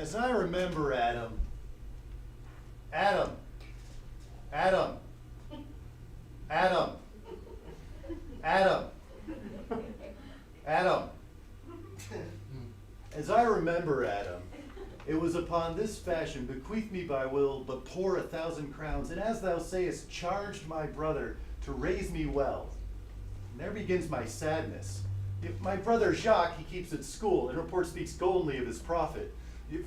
As I remember, Adam, as I remember, Adam, it was upon this fashion, bequeathed me by will, but poor 1,000 crowns, and as thou sayest, charged my brother to raise me well. And there begins my sadness. If my brother Jaques he keeps at school, and report speaks goldenly of his profit.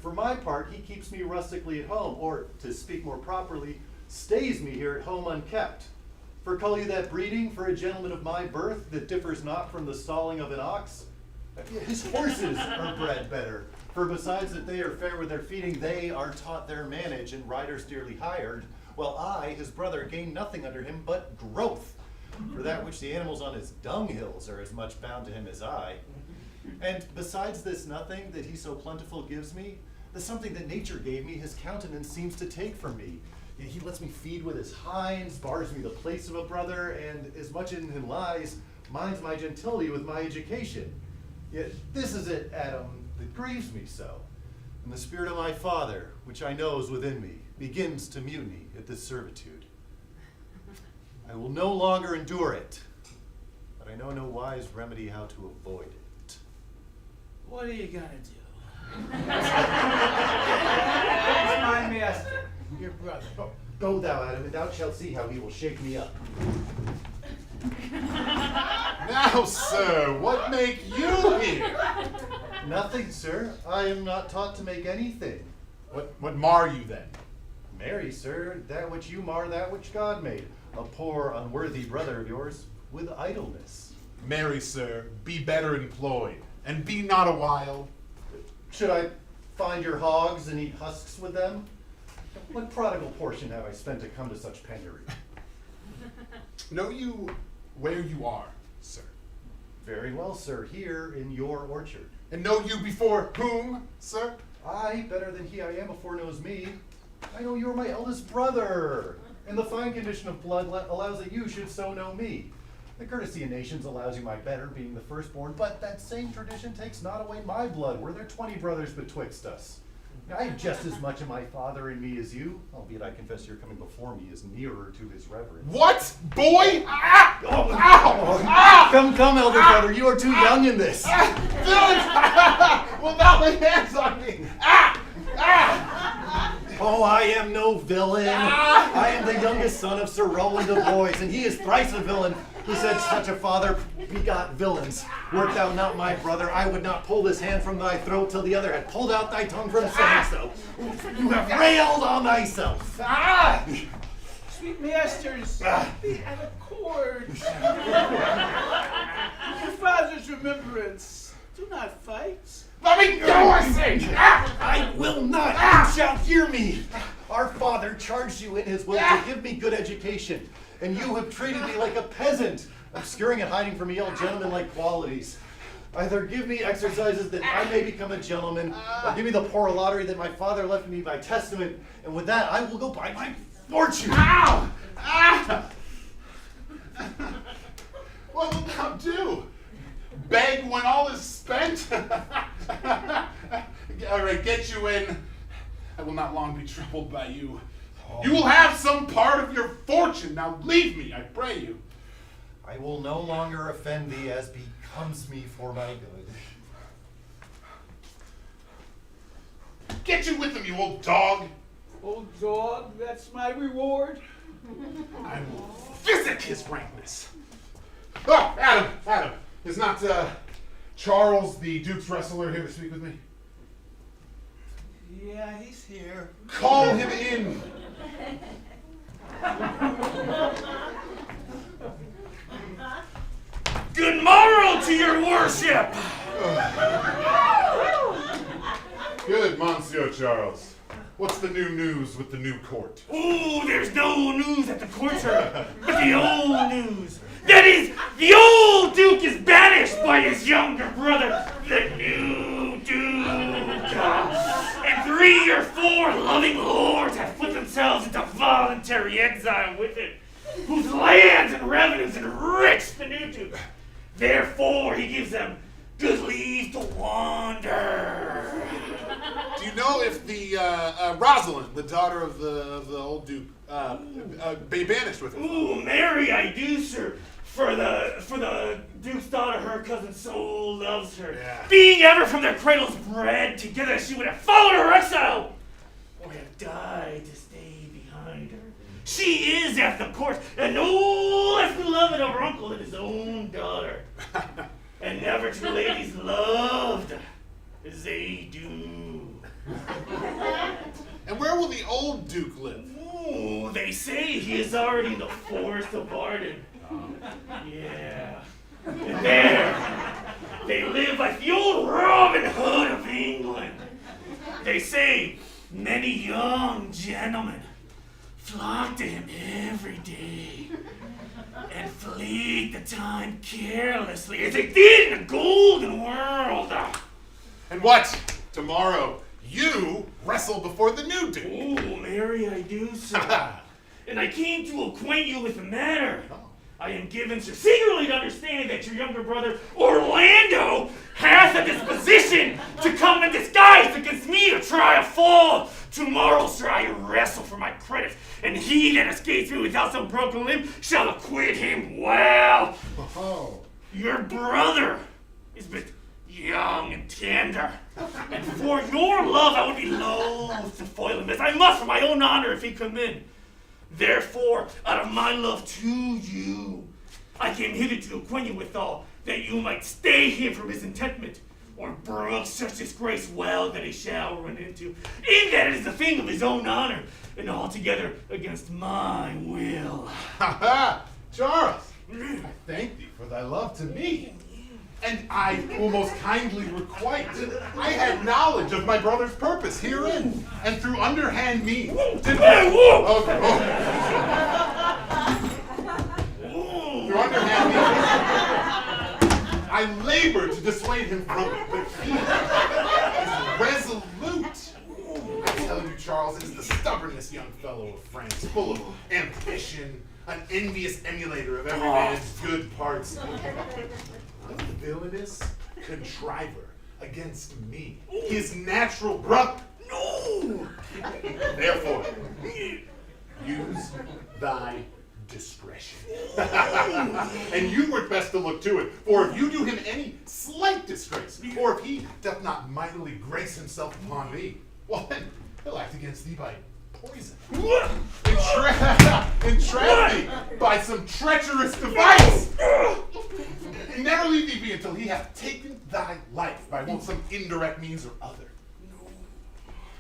For my part, he keeps me rustically at home, or, to speak more properly, stays me here at home unkept. For call you that breeding for a gentleman of my birth, that differs not from the stalling of an ox? His horses are bred better, for besides that they are fair with their feeding, they are taught their manage, and riders dearly hired, while I, his brother, gain nothing under him but growth. For that which the animals on his dunghills are as much bound to him as I. And besides this nothing that he so plentiful gives me, the something that nature gave me, his countenance seems to take from me. Yet he lets me feed with his hinds, bars me the place of a brother, and as much in him lies, minds my gentility with my education. Yet this is it, Adam, that grieves me so. And the spirit of my father, which I know is within me, begins to mutiny at this servitude. I will no longer endure it, but I know no wise remedy how to avoid it. What are you gonna do? That's my master, your brother. Go thou, Adam, and thou shalt see how he will shake me up. Now, sir, what make you here? Nothing, sir. I am not taught to make anything. What mar you then? Marry, sir, that which you mar, that which God made. A poor, unworthy brother of yours, with idleness. Marry, sir, be better employed, and be not a while. Should I find your hogs and eat husks with them? What prodigal portion have I spent to come to such penury? Know you where you are, sir? Very well, sir, here in your orchard. And know you before whom, sir? I, better than he I am before knows me. I know you are my eldest brother, and the fine condition of blood allows that you should so know me. The courtesy of nations allows you my better, being the firstborn, but that same tradition takes not away my blood. Were there 20 brothers betwixt us? I have just as much of my father in me as you, albeit I confess your coming before me is nearer to his reverence. What? Boy? Ah! Oh, Ow! Ah! Come, elder brother, you are too young in this. Villain! Will not lay hands on me! Ah! Ah! Oh, I am no villain. I am the youngest son of Sir Rowland of Blois, and he is thrice a villain, who said such a father begot villains. Wert thou not my brother, I would not pull this hand from thy throat till the other had pulled out thy tongue from saying so. You have railed on thyself. Ah! Sweet masters, we have a cord. Your father's remembrance. Do not fight. Let me go, I say! Ah! I will not. You shall hear me. Our father charged you in his will to give me good education, and you have treated me like a peasant, obscuring and hiding from me all gentlemanlike qualities. Either give me exercises that I may become a gentleman, or give me the poor lottery that my father left me by testament, and with that I will go buy my fortune. Ow! Ah! What will thou do? Beg when all is spent? All right, get you in. I will not long be troubled by you. You will have some part of your fortune. Now leave me, I pray you. I will no longer offend thee as becomes me for my good. Get you with him, you old dog. Old dog, that's my reward. I will physic his rankness. Oh, Adam. Is not Charles, the Duke's wrestler, here to speak with me? Yeah, he's here. Call him in. Good morrow to your worship! Good, Monsieur Charles. What's the new news with the new court? Ooh, there's no news at the court, sir, but the old news. That is, the old Duke is banished by his younger brother, the new Duke. And 3 or 4 loving lords have put themselves into voluntary exile with him, whose lands and revenues enrich the new Duke. Therefore, he gives them good leave to wander. Do you know if with the Rosalind, the daughter of the old Duke, be banished with him. Ooh, marry I do, sir. For the Duke's daughter, her cousin so loves her. Yeah. Being ever from their cradles bred together, she would have followed her exile, or have died to stay behind her. She is at the court, and no less beloved of her uncle than his own daughter. And never two ladies loved as they do. And where will the old Duke live? Ooh, they say he is already in the forest of Arden. Yeah. And there, they live like the old Robin Hood of England. They say many young gentlemen flock to him every day and fleet the time carelessly as they did in the golden world. And what? Tomorrow, you wrestle before the new Duke. Oh, marry I do, sir. And I came to acquaint you with the matter. I am given so secretly to understand that your younger brother, Orlando, hath a disposition to come in disguise against me to try a fall. Tomorrow, sir, I wrestle for my credit, and he that escapes me without some broken limb shall acquit him well. Oh. Your brother is but young and tender, and for your love I would be loath to foil him, as I must for my own honor if he come in. Therefore, out of my love to you, I came hither to acquaint you withal, that you might stay him from his intentment, or brook such disgrace well that he shall run into, in that it is a thing of his own honor, and altogether against my will. Ha ha! Charles, I thank thee for thy love to me. And I will most kindly requite. I had knowledge of my brother's purpose herein, and through underhand means. Through underhand means, I labored to dissuade him from it, but he is resolute. I tell you, Charles, it is the stubbornness young fellow of France, full of ambition, an envious emulator of every man's good parts. A villainous contriver against me, his natural brother. No! Therefore, use thy discretion. And you were best to look to it, for if you do him any slight disgrace, or if he doth not mightily grace himself upon thee, well then, he'll act against thee by poison. Entrap thee by some treacherous device. And never leave thee be until he hath taken thy life by some indirect means or other.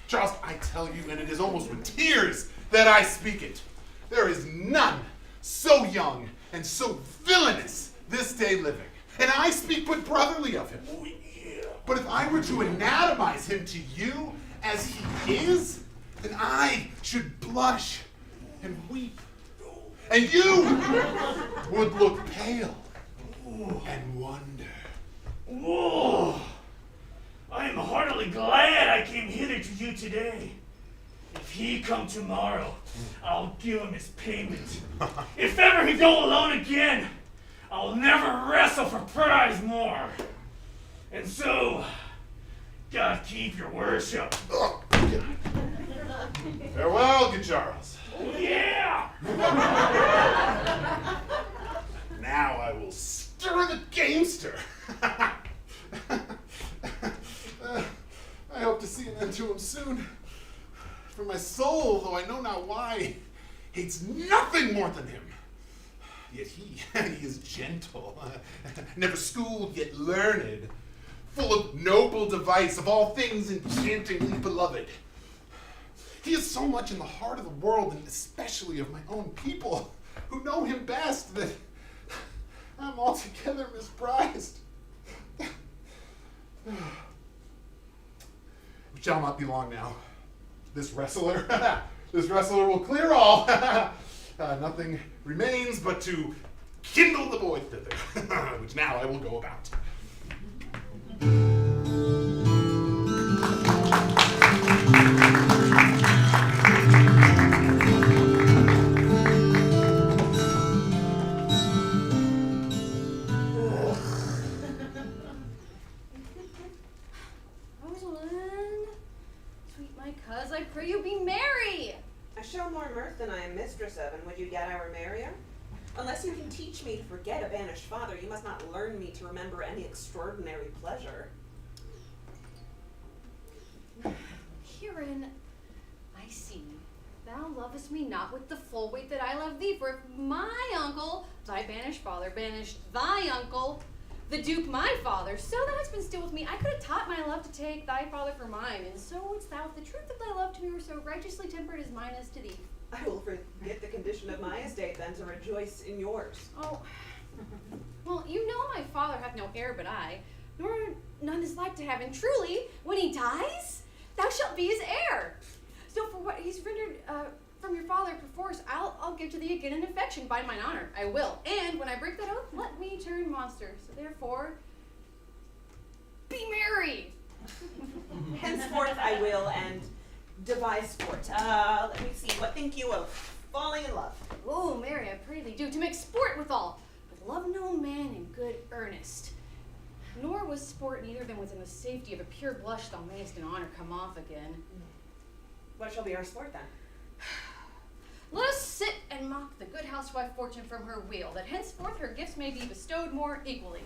Charles, I tell you, and it is almost with tears that I speak it, there is none so young and so villainous this day living. And I speak but brotherly of him. But if I were to anatomize him to you as he is, then I should blush and weep. And you would look pale and wonder. Whoa! I am heartily glad I came hither to you today. If he come tomorrow, I'll give him his payment. If ever he go alone again, I'll never wrestle for prize more. And so, God keep your worship. Farewell, good Charles. Oh, yeah! Now I will stir the gamester. I hope to see an end to him soon. For my soul, though I know not why, hates nothing more than him. Yet he is gentle, never schooled yet learned, full of noble device, of all things enchantingly beloved. He is so much in the heart of the world, and especially of my own people, who know him best, that I'm altogether misprized. It shall not be long now. This wrestler will clear all. Nothing remains but to kindle the boy thither, which now I will go about. Rosalind, sweet my pray you be merry. I show more mirth than I am mistress of, and would you yet I were merrier? Unless you can teach me to forget a banished father, you must not learn me to remember any extraordinary pleasure. Herein, I see, thou lovest me not with the full weight that I love thee, for if my uncle, thy banished father, banished thy uncle, the Duke my father, so thou hast been still with me, I could have taught my love to take thy father for mine, and so wouldst thou, if the truth of thy love to me were so righteously tempered as mine is to thee. I will forget the condition of my estate then to rejoice in yours. Oh, well, you know my father hath no heir but I, nor none is like to have, and truly, when he dies, thou shalt be his heir. So for what he's rendered from your father perforce, I'll give to thee again in affection by mine honor. I will. And when I break that oath, let me turn monster. So therefore, be merry. Henceforth I will, and devise sport. Let me see, what think you of falling in love? Oh, Mary, I pray thee do, to make sport withal, but love no man in good earnest. Nor was sport neither than within the safety of a pure blush thou mayest in honor come off again. What shall be our sport then? Let us sit and mock the good housewife Fortune from her wheel, that henceforth her gifts may be bestowed more equally.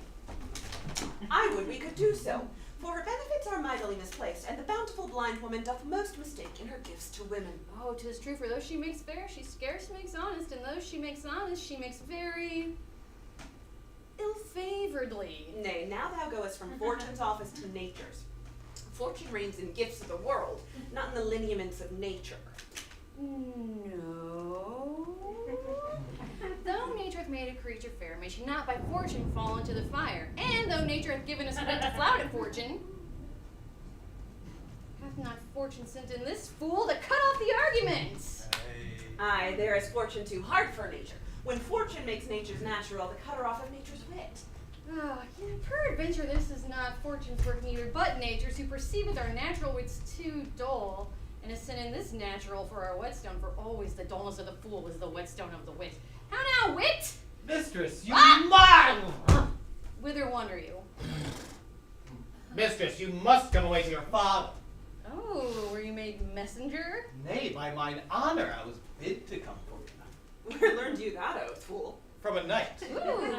I would we could do so, for her benefits are mightily misplaced, and the bountiful blind woman doth most mistake in her gifts to women. Oh, 'tis true, for those she makes fair, she scarce makes honest, and those she makes honest, she makes very ill-favoredly. Nay, now thou goest from Fortune's office to Nature's. Fortune reigns in gifts of the world, not in the lineaments of nature. No. Though nature hath made a creature fair, may she not by fortune fall into the fire. And though nature hath given us wit to flout at fortune, hath not fortune sent in this fool to cut off the argument? Aye, there is fortune too hard for nature. When fortune makes nature's natural, the cutter off of nature's wit. Ah, yet peradventure this is not fortune's work neither, but nature's, who perceiveth our natural wits too dull, and has sent in this natural for our whetstone, for always the dullness of the fool is the whetstone of the wit. How now, wit? Mistress, you must! Whither wander you? Mistress, you must come away to your father. Oh, were you made messenger? Nay, by mine honor, I was bid to come for you. Where learned you that oath, fool? From a knight. Ooh.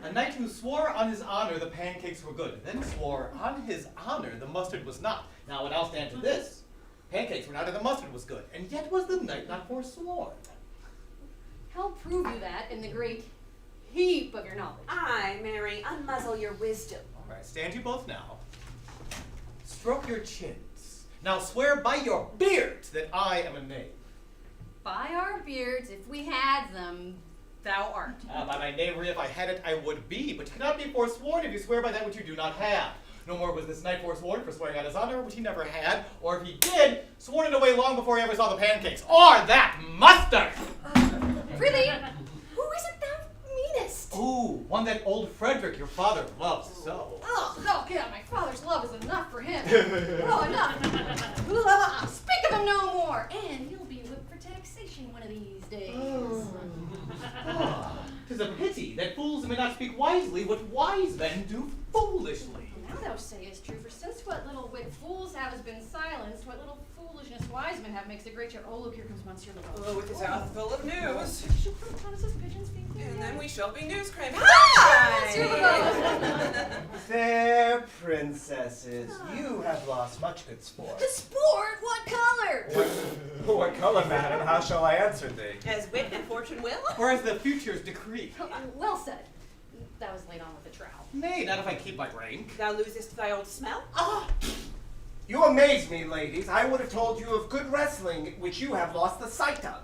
A knight who swore on his honor the pancakes were good, then swore on his honor the mustard was not. Now it all stand to this. Pancakes were not and the mustard was good, and yet was the knight not forsworn. How prove you that in the great heap of your knowledge? Aye, Mary, unmuzzle your wisdom. All right, stand you both now. Stroke your chins. Now swear by your beards that I am a knave. By our beards, if we had them, thou art. By my knavery, if I had it, I would be, but you cannot be forsworn if you swear by that which you do not have. No more was this knight forsworn for swearing on his honor, which he never had, or if he did, sworn it away long before he ever saw the pancakes, or that mustard! Prithee, who is it thou meanest? Ooh, one that old Frederick, your father, loves so. Oh, God, my father's love is enough for him. Oh, enough. Speak of him no more, and he'll be whipped for taxation one of these days. Tis a pity that fools may not speak wisely what wise men do foolishly. Now thou sayest true, for since what little wit fools have has been silenced, what little foolishness wise men have makes a great cheer. Oh, look, here comes Monsieur Lepard. Oh, with his mouth full of news. She'll put Thomas's pigeons being clear. And then we shall be news craven. Monsieur Lepard! Fair princesses, you have lost much good sport. The sport? What color? What color, madam? How shall I answer thee? As wit and fortune will. Or as the future's decree. Oh, well said. That was laid on with a trowel. Nay, not if I keep my rank. Thou losest thy old smell. You amaze me, ladies. I would have told you of good wrestling, which you have lost the sight of.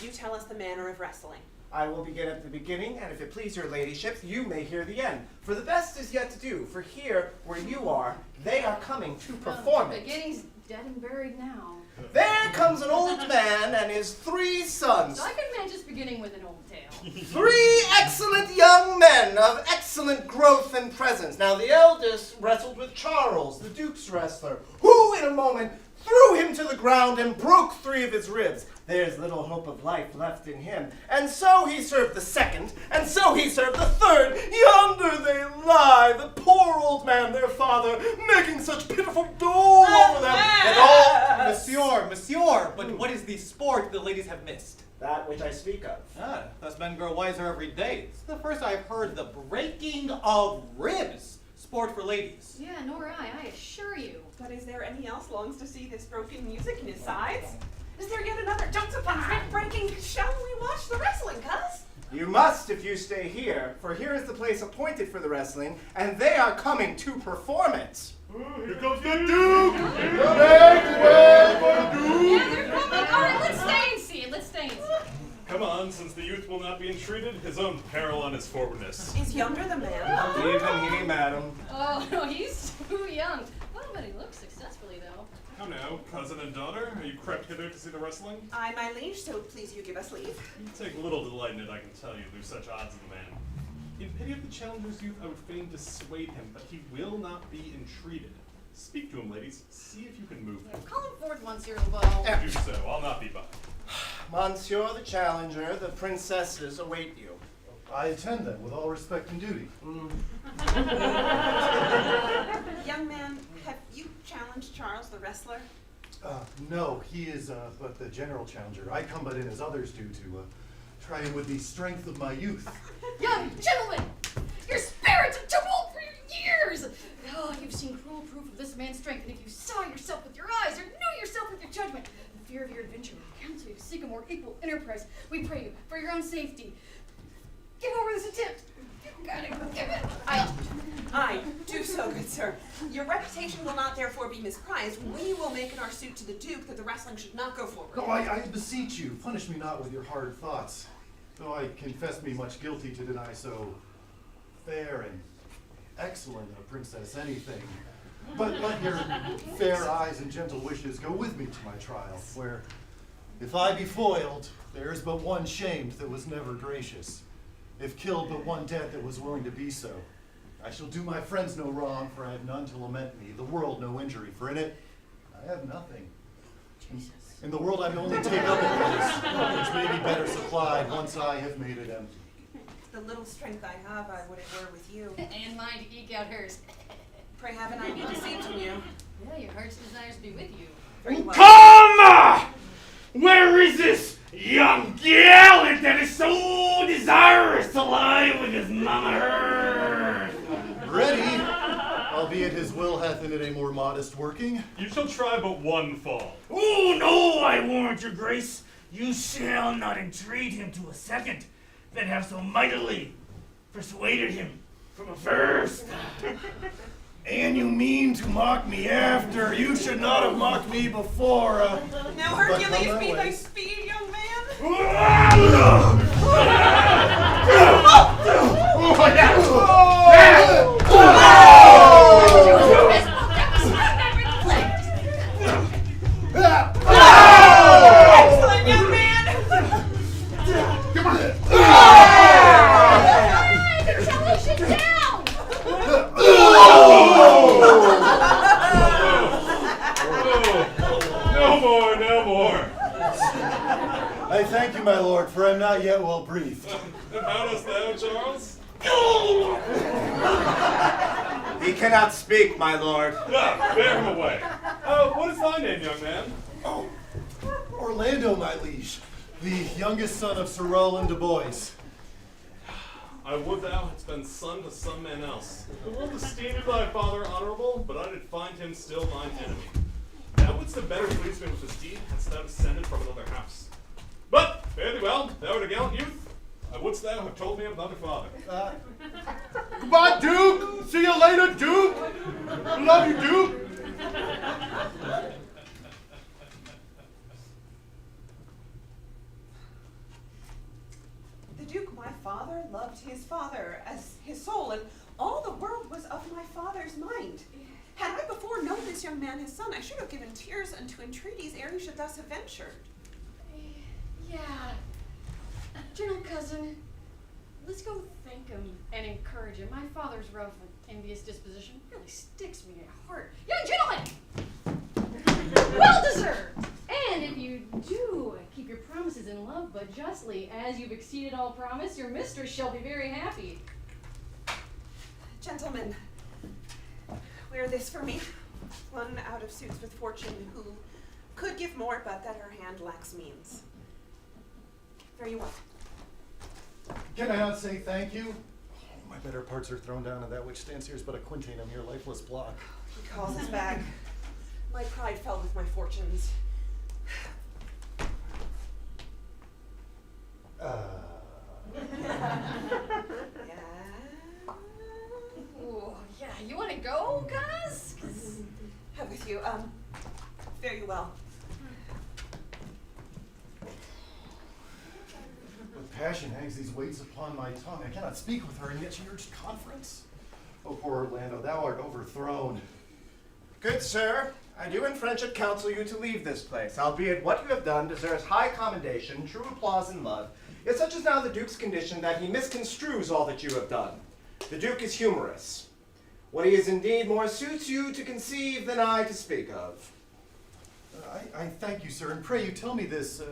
You tell us the manner of wrestling. I will begin at the beginning, and if it please your ladyships, you may hear the end. For the best is yet to do, for here, where you are, they are coming to perform The it. beginning's dead and buried now. There comes an old man and his 3 sons. So I can imagine just beginning with an old tale. 3 excellent young men of excellent growth and presence. Now, the eldest wrestled with Charles, the Duke's wrestler, who in a moment threw him to the ground and broke 3 of his ribs. There's little hope of life left in him. And so he served the second, and so he served the third. Yonder they lie, the poor old man, their father, making such pitiful dole over them. And all, monsieur, but what is the sport the ladies have missed? That which I speak of. Ah, thus men grow wiser every day. It's the first I've heard the breaking of ribs. Sport for ladies. Yeah, nor I assure you. But is there any else longs to see this broken music in his sides? Is there yet another jumps upon rib breaking? Shall we watch the wrestling, cuz? You must if you stay here, for here is the place appointed for the wrestling, and they are coming to perform it. Here comes the Duke! Yeah, they're coming. All right, let's stay and see it. Let's stay and see it. Come on, since the youth will not be entreated, his own peril on his forwardness. Is younger the man? Even he, madam. Oh, no, he's too young. Well, but he looks successfully, though. How now, cousin and daughter? Are you crept hither to see the wrestling? Aye, my liege, so please you give us leave. You take little delight in it, I can tell you. There's such odds in the man. In pity of the challenger's youth, I would fain dissuade him, but he will not be entreated. Speak to him, ladies. See if you can move him. Call him forth, Monsieur Beau. Do so. I'll not be by. Monsieur the challenger, the princesses await you. I attend them with all respect and duty. Young man, have you challenged Charles the wrestler? No, he is but the general challenger. I come but in as others do to try him with the strength of my youth. Young gentlemen, your spirits are too old for your years. Oh, you've seen cruel proof of this man's strength, and if you saw yourself with your eyes or knew yourself with your judgment, the fear of your adventure would counsel you to seek a more equal enterprise. We pray you, for your own safety, give over this attempt. You gotta give it. Aye, do so, good sir. Your reputation will not therefore be misprized. We will make it our suit to the Duke that the wrestling should not go forward. No, I beseech you, punish me not with your hard thoughts, though I confess me much guilty to deny so fair and excellent a princess anything. But let your fair eyes and gentle wishes go with me to my trial, where, if I be foiled, there is but one shamed that was never gracious. If killed, but one dead that was willing to be so. I shall do my friends no wrong, for I have none to lament me, the world no injury, for in it I have nothing. In the world I may only take up a place, which may be better supplied once I have made it empty. The little strength I have, I would it were with you. And mine to eke out hers. Pray heaven I be deceived in you. Yeah, your heart's desires be with you. Very well. Come! Where is this young gallant that is so desirous to lie with his mama Hirsch? Ready, albeit his will hath in it a more modest working. You shall try but one fall. Oh, no, I warrant your grace. You shall not entreat him to a second, that have so mightily persuaded him from a first. And you mean to mock me after? You should not have mocked me before. Now Hercules be thy speed, young man. Excellent, young man. Come on. No more. I thank you, my lord, for I'm not yet well breathed. And how dost thou, Charles? He cannot speak, my lord. Ah, bear him away. What is thy name, young man? Oh, Orlando, my liege, the youngest son of Sir Rowland de Boys. I would thou hadst been son to some man else. The world esteemed thy father honorable, but I did find him still mine enemy. Thou wouldst have better pleased me with his deed, hadst thou descended from another house. But, fare thee well, thou art a gallant youth. Wouldst thou have told me of another father? Goodbye, Duke. See you later, Duke. Love you, Duke. The Duke, my father, loved his father as his soul, and all the world was of my father's mind. Had I before known this young man his son, I should have given tears unto entreaties ere he should thus have ventured. Yeah. Gentle cousin, let's go thank him and encourage him. My father's rough and envious disposition really sticks me at heart. Young gentlemen! Well deserved! And if you do keep your promises in love, but justly, as you've exceeded all promise, your mistress shall be very happy. Gentlemen, wear this for me. One out of suits with fortune who could give more, but that her hand lacks means. Fare you well. Can I not say thank you? Oh, my better parts are thrown down, and that which stands here is but a quintain, a mere lifeless block. He calls us back. My pride fell with my fortunes. Yeah. Ooh, yeah, you wanna go, cuz? I'm with you. Fare you well. With passion hangs these weights upon my tongue. I cannot speak with her, and yet she urged conference. O poor Orlando, thou art overthrown. Good sir, I do in friendship counsel you to leave this place, albeit what you have done deserves high commendation, true applause and love. Yet such is now the Duke's condition that he misconstrues all that you have done. The Duke is humorous. What he is indeed more suits you to conceive than I to speak of. I thank you, sir, and pray you tell me this.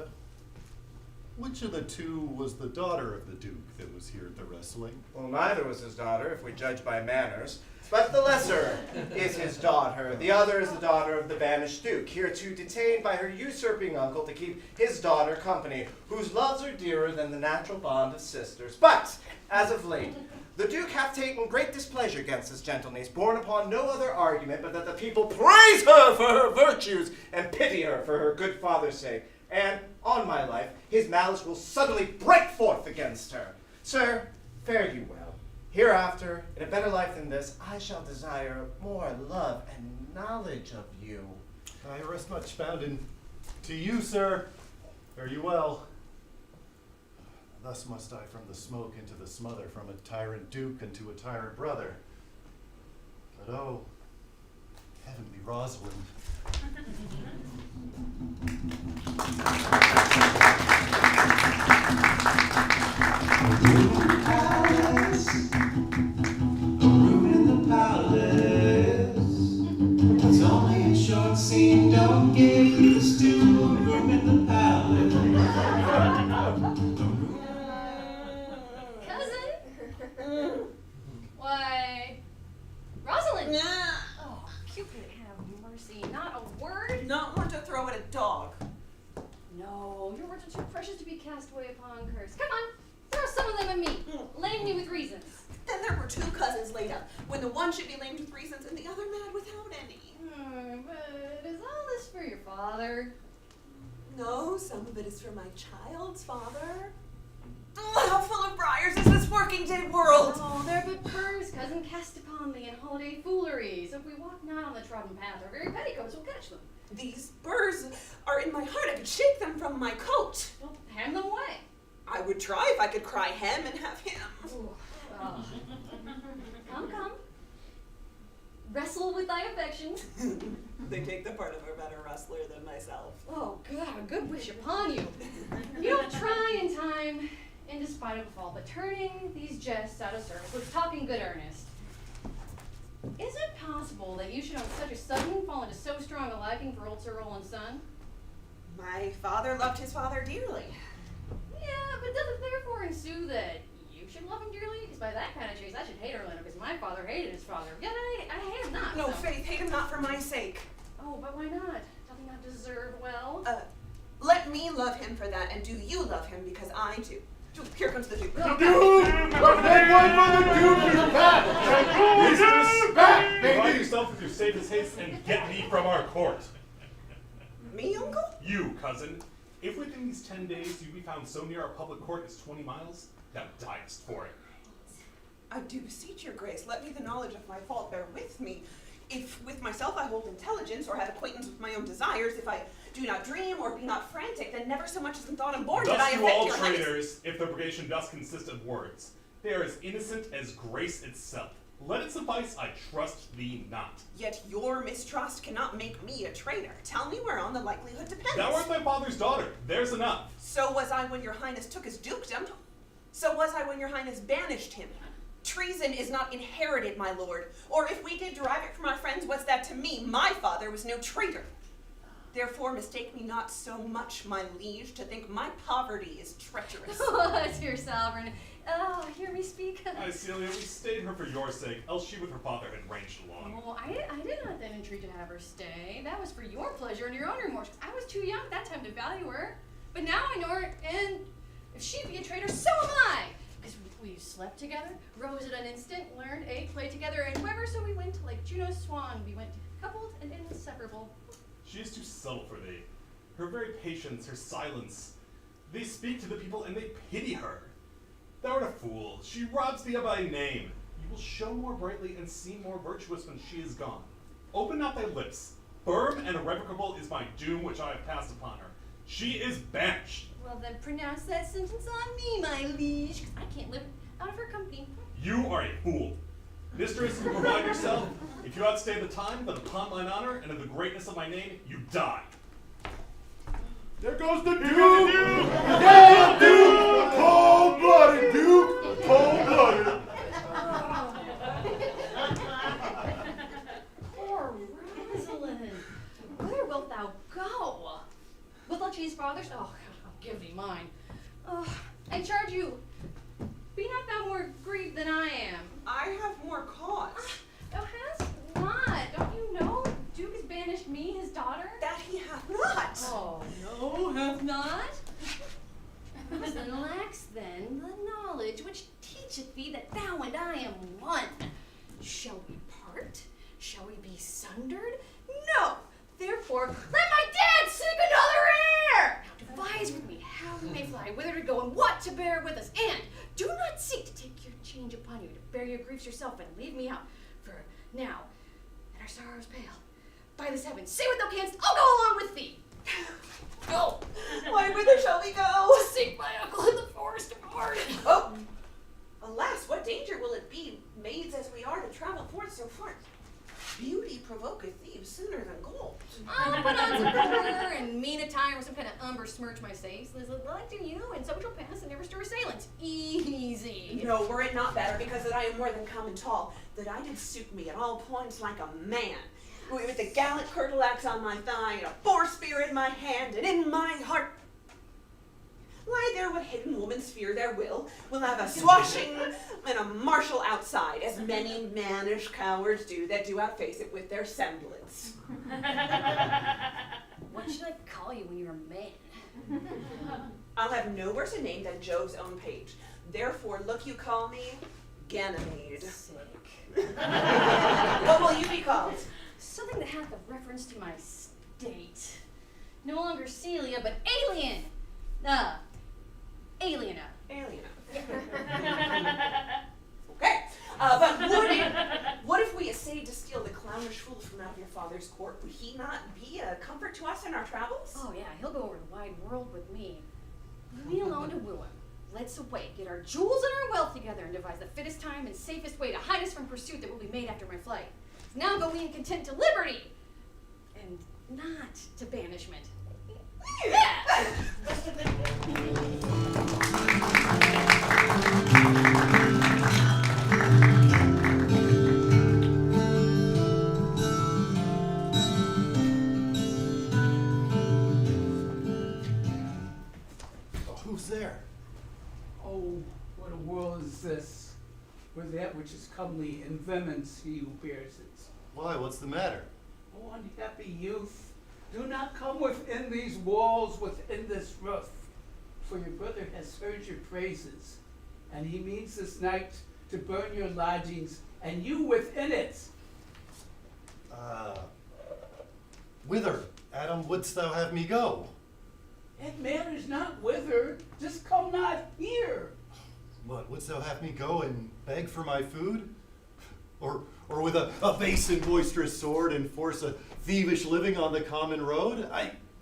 Which of the two was the daughter of the Duke that was here at the wrestling? Well, neither was his daughter, if we judge by manners. But the lesser is his daughter. The other is the daughter of the banished Duke, hereto detained by her usurping uncle to keep his daughter company, whose loves are dearer than the natural bond of sisters. But, as of late, the Duke hath taken great displeasure against this gentle niece, born upon no other argument but that the people praise her for her virtues and pity her for her good father's sake. And, on my life, his malice will suddenly break forth against her. Sir, fare you well. Hereafter, in a better life than this, I shall desire more love and knowledge of you. I rest much bound in to you, sir. Fare you well. Thus must I from the smoke into the smother, from a tyrant duke unto a tyrant brother. But oh, heavenly Rosalind. A room in the palace. It's only a short scene, don't get used to a room in the palace. Cousin? Why, Rosalind! Oh, Cupid have mercy. Not a word? Not one to throw at a dog. No, your words are too precious to be cast away upon curse. Come on, throw some of them at me. Lame me with reasons. Then there were two cousins laid up, when the one should be lamed with reasons and the other mad without any. But is all this for your father? No, some of it is for my child's father. Oh, how full of briars is this working day world! Oh, they're but burrs, cousin, cast upon thee in holiday foolery. So if we walk not on the trodden path, our very petticoats will catch them. These burrs are in my heart. I could shake them from my coat. Well, hand them away. I would try if I could cry hem and have him. Ooh, oh. Come. Wrestle with thy affection. They take the part of a better wrestler than myself. Oh, God, a good wish upon you. You don't try in time, in despite of a fault, but turning these jests out of service, let's talk in good earnest. Is it possible that you should on such a sudden fall into so strong a liking for old Sir Roland's son? My father loved his father dearly. Yeah, but does it therefore ensue that you should love him dearly? Because by that kind of chase, I should hate Orlando, because my father hated his father. Yet I hate him not. No, so. Faith, hate him not for my sake. Oh, but why not? Does he not deserve well? Let me love him for that, and do you love him because I do. Here comes the Duke. The Duke! The one for the Duke is back! He's back, Provide baby! yourself with your safest haste and get me from our court. Me, uncle? You, cousin. If within these 10 days you be found so near our public court as 20 miles, thou diest for it. I do beseech your grace, let me the knowledge of my fault bear with me. If with myself I hold intelligence, or have acquaintance with my own desires, if I do not dream or be not frantic, then never so much as in thought and born did I Thus do affect all your highness. traitors, if their purgation does consist of words. They are as innocent as grace itself. Let it suffice, I trust thee not. Yet your mistrust cannot make me a traitor. Tell me whereon the likelihood depends. Thou art my father's daughter. There's enough. So was I when your highness took his dukedom. So was I when your highness banished him. Treason is not inherited, my lord. Or if we did derive it from our friends, what's that to me? My father was no traitor. Therefore, mistake me not so much, my liege, to think my poverty is treacherous. What, your sovereign? Oh, hear me speak? Aye, Celia, we stayed her for your sake, else she with her father had ranged along. Oh, I did not then entreat to have her stay. That was for your pleasure and your own remorse. I was too young at that time to value her. But now I know her, and if she be a traitor, so am I. Because we slept together, rose at an instant, learned, ate, played together, and wherever so we went, like Juno's swan, we went coupled and inseparable. She is too subtle for thee. Her very patience, her silence. They speak to the people and they pity her. Thou art a fool. She robs thee of thy name. You will show more brightly and seem more virtuous when she is gone. Open not thy lips. Firm and irrevocable is my doom which I have passed upon her. She is banished. Well, then pronounce that sentence on me, my liege, 'cause I can't live out of her company. You are a fool. Mistress, provide yourself. If you outstay the time, then upon mine honor and in the greatness of my name, you die. There goes the Duke! Yeah, Duke! Cold-blooded, Duke! Cold-blooded! Poor Rosalind. Whither wilt thou go? Wilt thou chase fathers? Oh, I'll give thee mine. Oh, I charge you, be not thou more grieved than I am. I have more cause. Thou hast not. Don't you know? Duke has banished me, his daughter. That he hath not. Oh, no, hath not. Then lacks then the knowledge which teacheth thee that thou and I am one. Shall we part? Shall we be sundered? No. Therefore, let my dad seek another heir. Now devise with me how we may fly, whither to go, and what to bear with us. And do not seek to take your change upon you, to bear your griefs yourself and leave me out. For now, that our sorrows pale, by this heaven, say what thou canst, I'll go along with thee. Go. Why, whither shall we go? To seek my uncle in the forest of Arden. Oh, alas, what danger will it be, maids as we are, to travel forth so far? Beauty provoketh thieves sooner than gold. I'll put on some fur and mean attire with some kind of umber smirch my face. Like do you, and so shall pass and never stir assailants. Easy. No, were it not better, because that I am more than common tall, that I did suit me at all points like a man, with a gallant curtle axe on my thigh, and a boar spear in my hand, and in my heart. Why, there what hidden woman's fear there will have a swashing and a martial outside, as many mannish cowards do that do outface it with their semblance. What should I call you when you're a man? I'll have no worse a name than Jove's own page. Therefore, look you call me Ganymede. Sick. What will you be called? Something that hath a reference to my state. No longer Celia, but Alien. Aliena. Okay, but what if we essayed to steal the clownish fool from out of your father's court? Would he not be a comfort to us in our travels? Oh yeah, he'll go over the wide world with me. Leave me alone to woo him. Let's away, get our jewels and our wealth together, and devise the fittest time and safest way to hide us from pursuit that will be made after my flight. Now go we in content to liberty, and not to banishment. Yeah. Who's there? Oh, what a world is this, where that which is comely and vehemence he who bears it. Why, what's the matter? Oh, unhappy youth, do not come within these walls, within this roof, for your brother has heard your praises, and he means this night to burn your lodgings, and you within it. Whither, Adam, wouldst thou have me go? It matters not whither, just come not here. What, wouldst thou have me go and beg for my food? Or with a base and boisterous sword enforce a thievish living on the common road?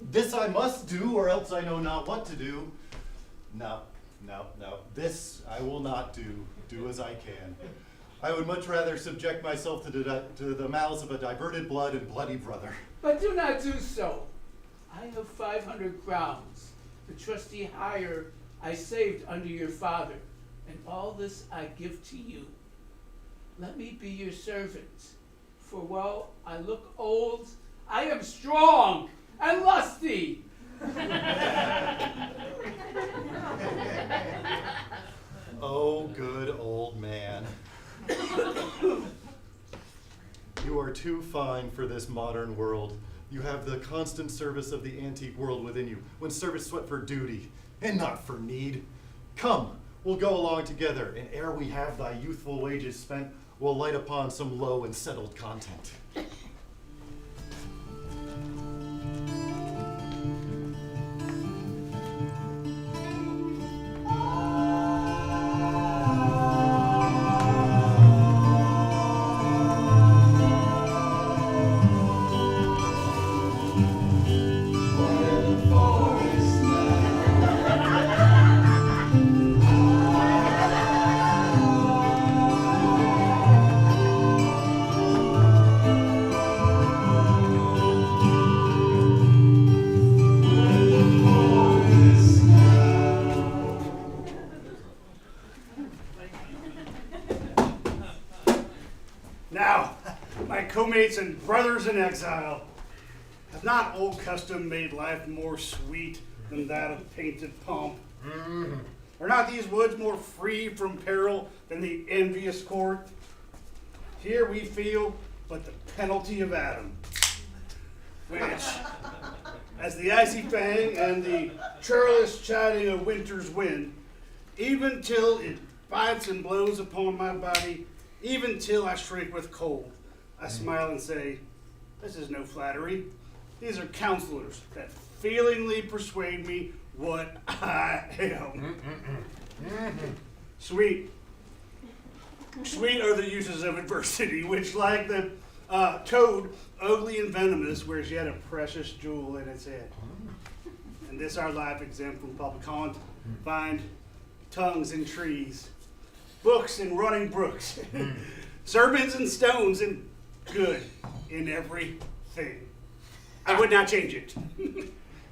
This I must do, or else I know not what to do. No. This I will not do as I can. I would much rather subject myself to the mouths of a diverted blood and bloody brother. But do not do so. I have 500 crowns, the trusty hire I saved under your father, and all this I give to you. Let me be your servant, for while I look old, I am strong and lusty. Oh, good old man. You are too fine for this modern world. You have the constant service of the antique world within you, when service sweat for duty, and not for need. Come, we'll go along together, and ere we have thy youthful wages spent, we'll light upon some low and settled content. Now, my co-mates and brothers in exile, has not old custom made life more sweet than that of painted pomp? Are not these woods more free from peril than the envious court? Here we feel but the penalty of Adam, which, as the icy fang and the churlish chiding of winter's wind, even till it bites and blows upon my body, even till I shrink with cold, I smile and say, this is no flattery. These are counselors that feelingly persuade me what I am. Sweet are the uses of adversity, which, like the toad, ugly and venomous, wears yet a precious jewel in its head. And this our life exempt from public haunt, find tongues in trees, books in running brooks, serpents and stones, and good in everything. I would not change it.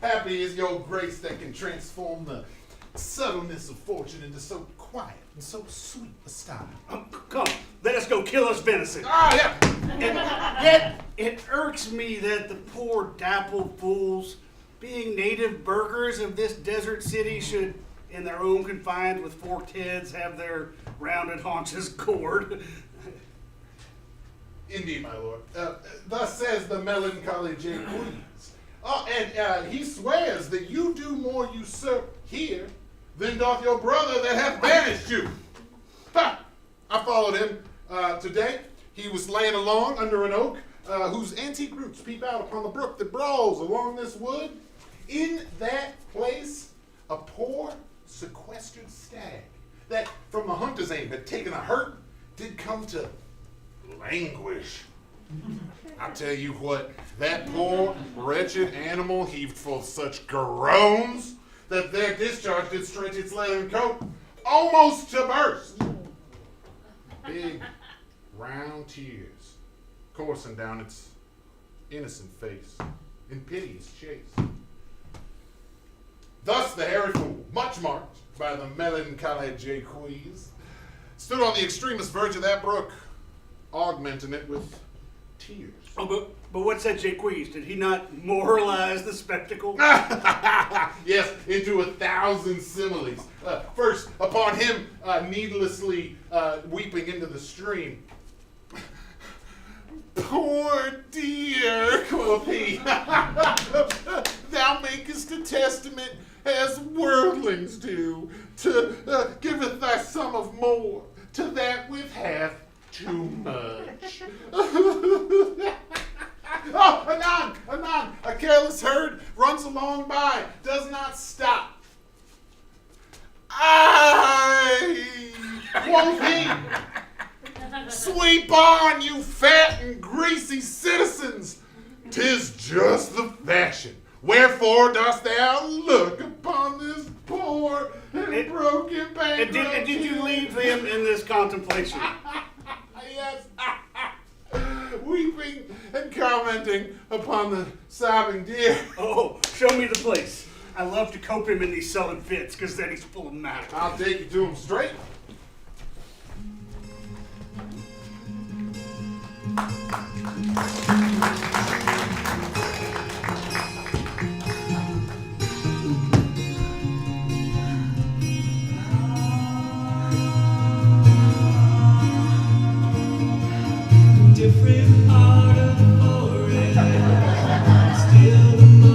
Happy is your grace that can transform the subtleness of fortune into so quiet and so sweet a style. Come, let us go kill us venison. Ah, yeah. And yet it irks me that the poor dappled fools, being native burghers of this desert city, should, in their own confines with forked heads, have their rounded haunches gored. Indeed, my lord. Thus says the melancholy Jaques. And he swears that you do more usurp here than doth your brother that hath banished you. Ha! I followed him today. He was laying along under an oak, whose antique roots peep out upon the brook that brawls along this wood. In that place, a poor sequestered stag that from the hunter's aim had taken a hurt did come to languish. I tell you what, that poor wretched animal heaved forth such groans that their discharge did stretch its leathern coat almost to burst. Big round tears coursing down its innocent face in piteous chase. Thus the hairy fool, much marked by the melancholy Jaques, stood on the extremest verge of that brook, augmenting it with tears. Oh, but what said Jaques? Did he not moralize the spectacle? Yes, into 1,000 similes. First, upon him needlessly weeping into the stream. Poor dear, quoth he, thou makest a testament as worldlings do, to giveth thy sum of more, to that with hath too much. Oh, anon, a careless herd runs along by, does not stop. Aye, quoth he, sweep on, you fat and greasy citizens, 'tis just the fashion. Wherefore dost thou look upon this poor and broken bankrupt? And did you leave him in this contemplation? Yes, weeping and commenting upon the sobbing deer. Oh, show me the place. I love to cope him in these sullen fits, because then he's full of matter. I'll take you to him straight. Different part of the forest, still the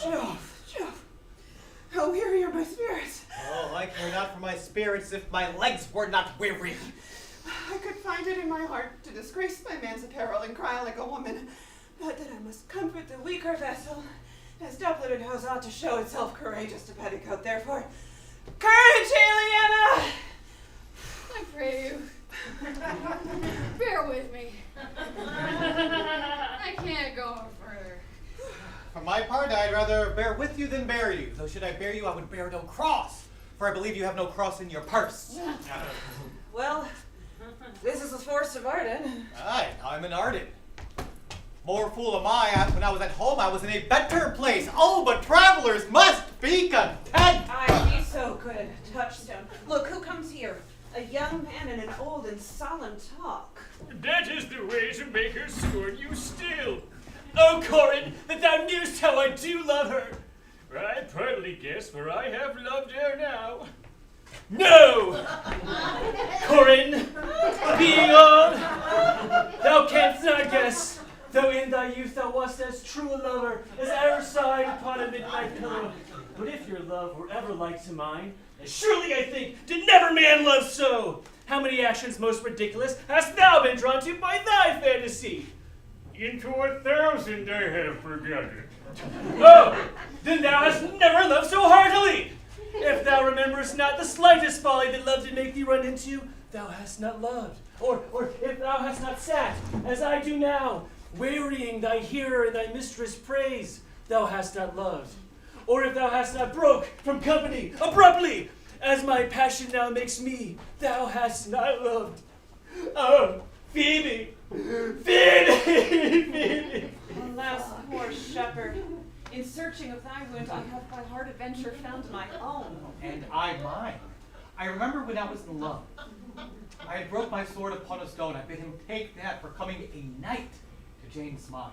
Jove, how weary are my spirits. Oh, I care not for my spirits if my legs were not weary. I could find it in my heart to disgrace my man's apparel and cry like a woman, but that I must comfort the weaker vessel, as doubleted hose ought to show itself courageous to petticoat. Therefore, courage, Aliena! I pray you. Bear with me. I can't go no further. For my part, I'd rather bear with you than bear you. Though should I bear you, I would bear no cross. For I believe you have no cross in your purse. Well, this is the forest of Arden. Aye, I'm an Arden. More fool am I, when I was at home, I was in a better place. Oh, but travelers must be content. Aye, be so good, Touchstone. Look, who comes here? A young man and an old and solemn talk. That is the way to make her scorn you still. Oh, Corin, that thou knewest how I do love her. I partly guess, for I have loved her now. No! Corin, being old, thou canst not guess, though in thy youth thou wast as true a lover as ever sighed upon a midnight pillow. But if your love were ever like to mine, as surely I think did never man love so. How many actions most ridiculous hast thou been drawn to by thy fantasy? Into 1,000 I have forgotten. Oh, then thou hast never loved so heartily. If thou rememberest not the slightest folly that love did make thee run into, thou hast not loved. Or if thou hast not sat, as I do now, wearying thy hearer and thy mistress' praise, thou hast not loved. Or if thou hast not broke from company abruptly, as my passion now makes me, thou hast not loved. Oh, Phebe! Phebe! Alas, poor shepherd, in searching of thy wound, I have by hard adventure found my own. And I mine. I remember when I was in love. I had broke my sword upon a stone. I bid him take that for coming a knight to Jane's smile.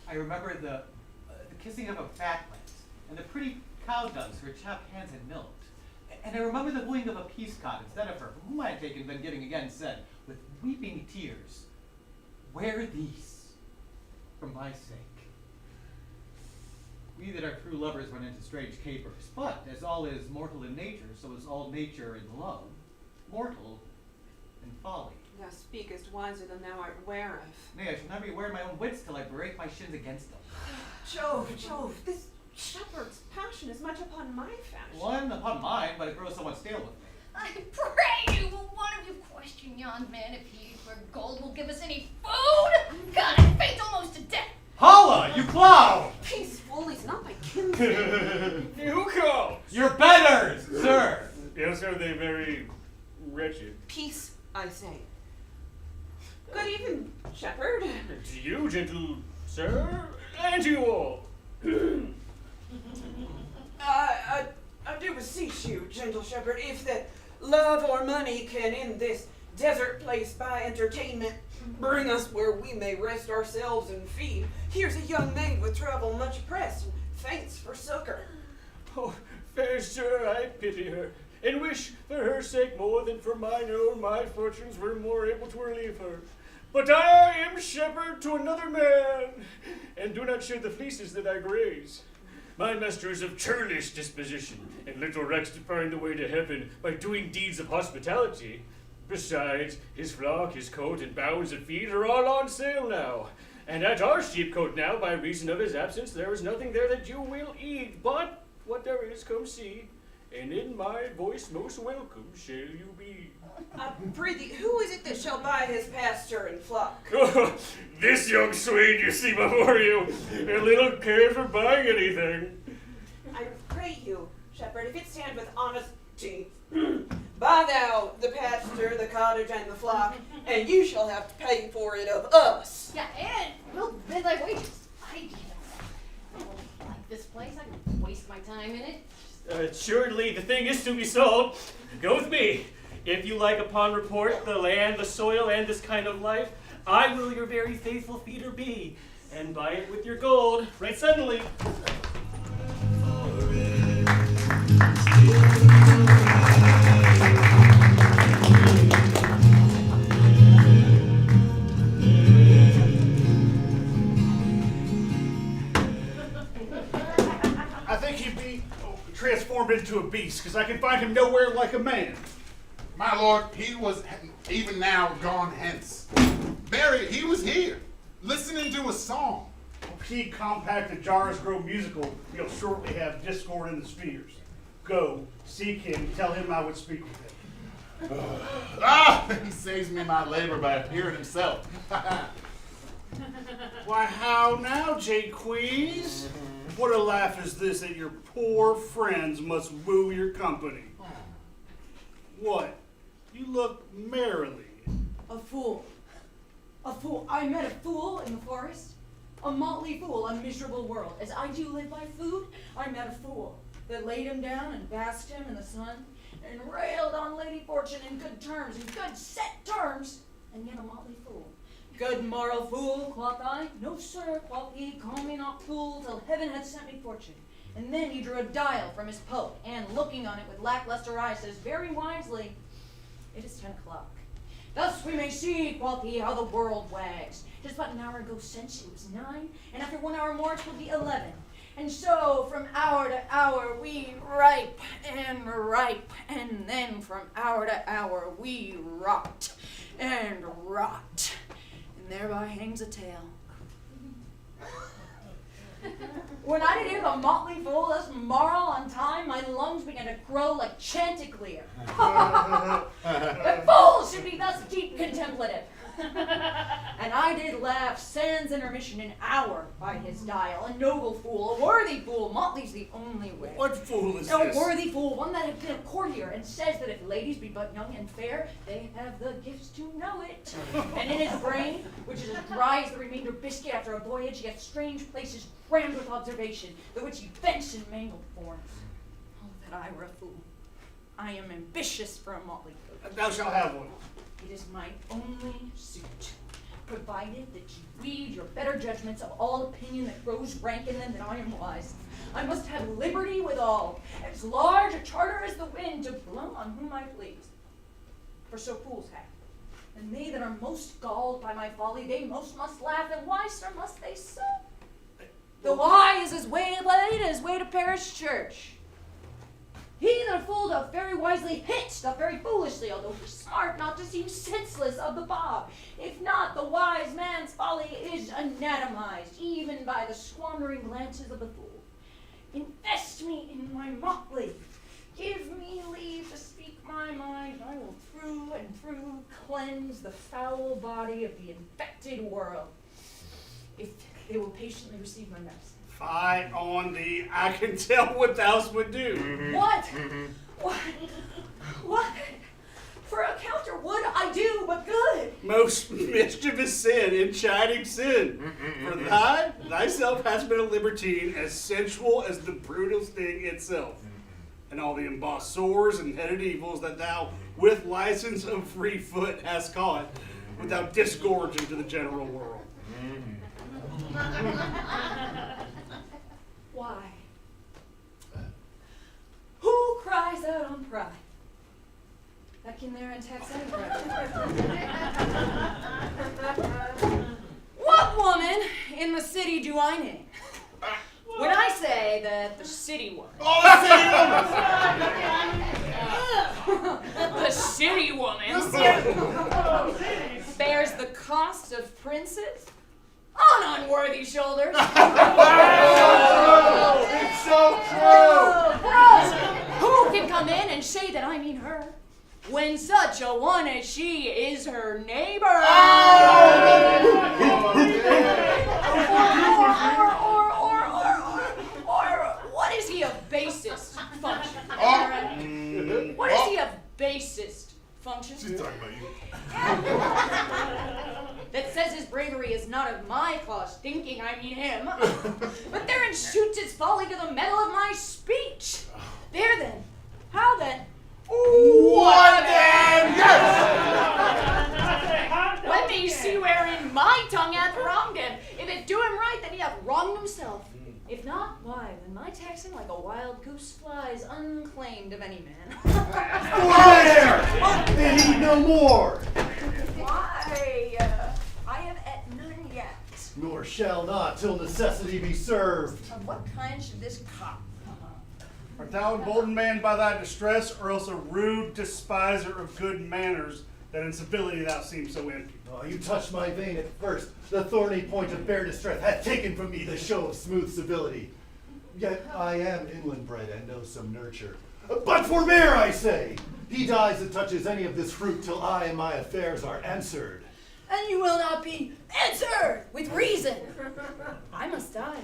I remember the kissing of a fat lass, and the pretty cow ducks her chapped hands had milked. And I remember the wooing of a peace cod instead of her, from whom I had taken, been giving again, said, with weeping tears, wear these for my sake. We that are true lovers run into strange capers, but as all is mortal in nature, so is all nature in love, mortal in folly. Thou speakest wiser than thou art aware of. Nay, I shall never be aware of my own wits till I break my shins against them. Jove, this shepherd's passion is much upon my fashion. One upon mine, but it grows somewhat stale with me. I pray you, will one of you question yon man if he for gold will give us any food? God, I faint almost to death. Holla, you clown! Peace, fool, he's not my kinsman. Who calls? Your betters, sir! Yes, are they very wretched? Peace, I say. Good evening, shepherd. To you, gentle sir, and to you all. I do beseech you, gentle shepherd, if that love or money can in this desert place by entertainment bring us where we may rest ourselves and feed. Here's a young maid with travel much pressed and faints for succor. Oh, fair sir, I pity her, and wish for her sake more than for mine own my fortunes were more able to relieve her. But I am shepherd to another man, and do not share the fleeces that I graze. My master is of churlish disposition, and little recks to find the way to heaven by doing deeds of hospitality. Besides, his flock, his coat, and bounds and feed are all on sale now. And at our sheepcote now, by reason of his absence, there is nothing there that you will eat. But what there is, come see, and in my voice most welcome shall you be. Prithee, who is it that shall buy his pasture and flock? This young swain you see before you, and little care for buying anything. I pray you, shepherd, if it stand with honesty, Buy thou the pasture, the cottage, and the flock, and you shall have to pay for it of us. Yeah, and we'll bid thy wages. I don't like this place. I can waste my time in it. Assuredly, the thing is to be sold. Go with me. If you like upon report the land, the soil, and this kind of life, I will your very faithful feeder be, and buy it with your gold, right suddenly. I think he'd be transformed into a beast, because I can find him nowhere like a man. My lord, he was even now gone hence. Mary, he was here, listening to a song. If he compact the jars grow musical, he'll shortly have discord in the spheres. Go, seek him, tell him I would speak with him. He saves me my labor by appearing himself. Why, how now, Jaques? What a laugh is this that your poor friends must woo your company? What? You look merrily. A fool. A fool. I met a fool in the forest. A motley fool, a miserable world. As I do live by food, I met a fool that laid him down and basked him in the sun and railed on Lady Fortune in good terms, in good set terms, and yet a motley fool. Good moral fool, quoth I. No, sir, quoth he, call me not fool till heaven hath sent me fortune. And then he drew a dial from his poke, and looking on it with lackluster eyes, says very wisely, it is 10 o'clock. Thus we may see, quoth he, how the world wags. Just about an hour ago since it was 9, and after 1 hour more it will be 11. And so from hour to hour we ripe, and then from hour to hour we rot and rot. And thereby hangs a tale. When I did hear the motley fool thus marl on time, my lungs began to grow like chanticleer. The fool should be thus deep contemplative. And I did laugh sans intermission an hour by his dial. A noble fool, a worthy fool, motley's the only way. What fool is A this? worthy fool, one that had been a courtier, and says that if ladies be but young and fair, they have the gifts to know it. And in his brain, which is as dry as the remainder biscuit after a voyage, he hath strange places crammed with observation, the which he bends in mangled forms. Oh, that I were a fool. I am ambitious for a motley fool. Thou shalt have one. It is my only suit, provided that you read your better judgments of all opinion that grows rank in them, that I am wise. I must have liberty with all, as large a charter as the wind, to blow on whom I please. For so fools have. And they that are most galled by my folly, they most must laugh, and why, sir, must they so? The why is his way late, his way to parish church. He that a fool doth very wisely hit, doth very foolishly, although he smart not to seem senseless of the bob. If not, the wise man's folly is anatomized, even by the squandering glances of the fool. Invest me in my motley. Give me leave to speak my mind. I will through and through cleanse the foul body of the infected world, if they will patiently receive my medicine. Fight on thee. I can tell what thou would do. What? What? For a counter would I do but good. Most mischievous sin in chiding sin. For thyself hast been a libertine, as sensual as the brutal sting itself. And all the embossed sores and headed evils that thou with license of free foot hast caught, without disgorging to the general world. Why? Who cries out on pride? Back in there and tax any pride. What woman in the city do I name? When I say that the city woman. Oh, The city woman bears the cost of princes on unworthy shoulders. it's so true. Who can come in and say that I mean her, when such a one as she is her neighbor? Or what is he of basest function? What is he of basest function. She's talking about you. That says his bravery is not of my cause, thinking I mean him. But therein shoots its folly to the metal of my speech. There then, how then? What then? Yes! Let me see wherein my tongue hath wronged him. If it do him right, then he hath wronged himself. If not, why, then my taxing like a wild goose flies unclaimed of any man. There! They need no more! Why, I have et none yet. Nor shall not till necessity be served. Of what kind should this cop come up? Art thou emboldened man by thy distress, or else a rude despiser of good manners, that in civility thou seemst so empty? Oh, you touched my vein at first. The thorny point of bare distress hath taken from me the show of smooth civility. Yet I am inland bred and know some nurture. But forbear, I say! He dies that touches any of this fruit till I and my affairs are answered. And you will not be answered with reason. I must die.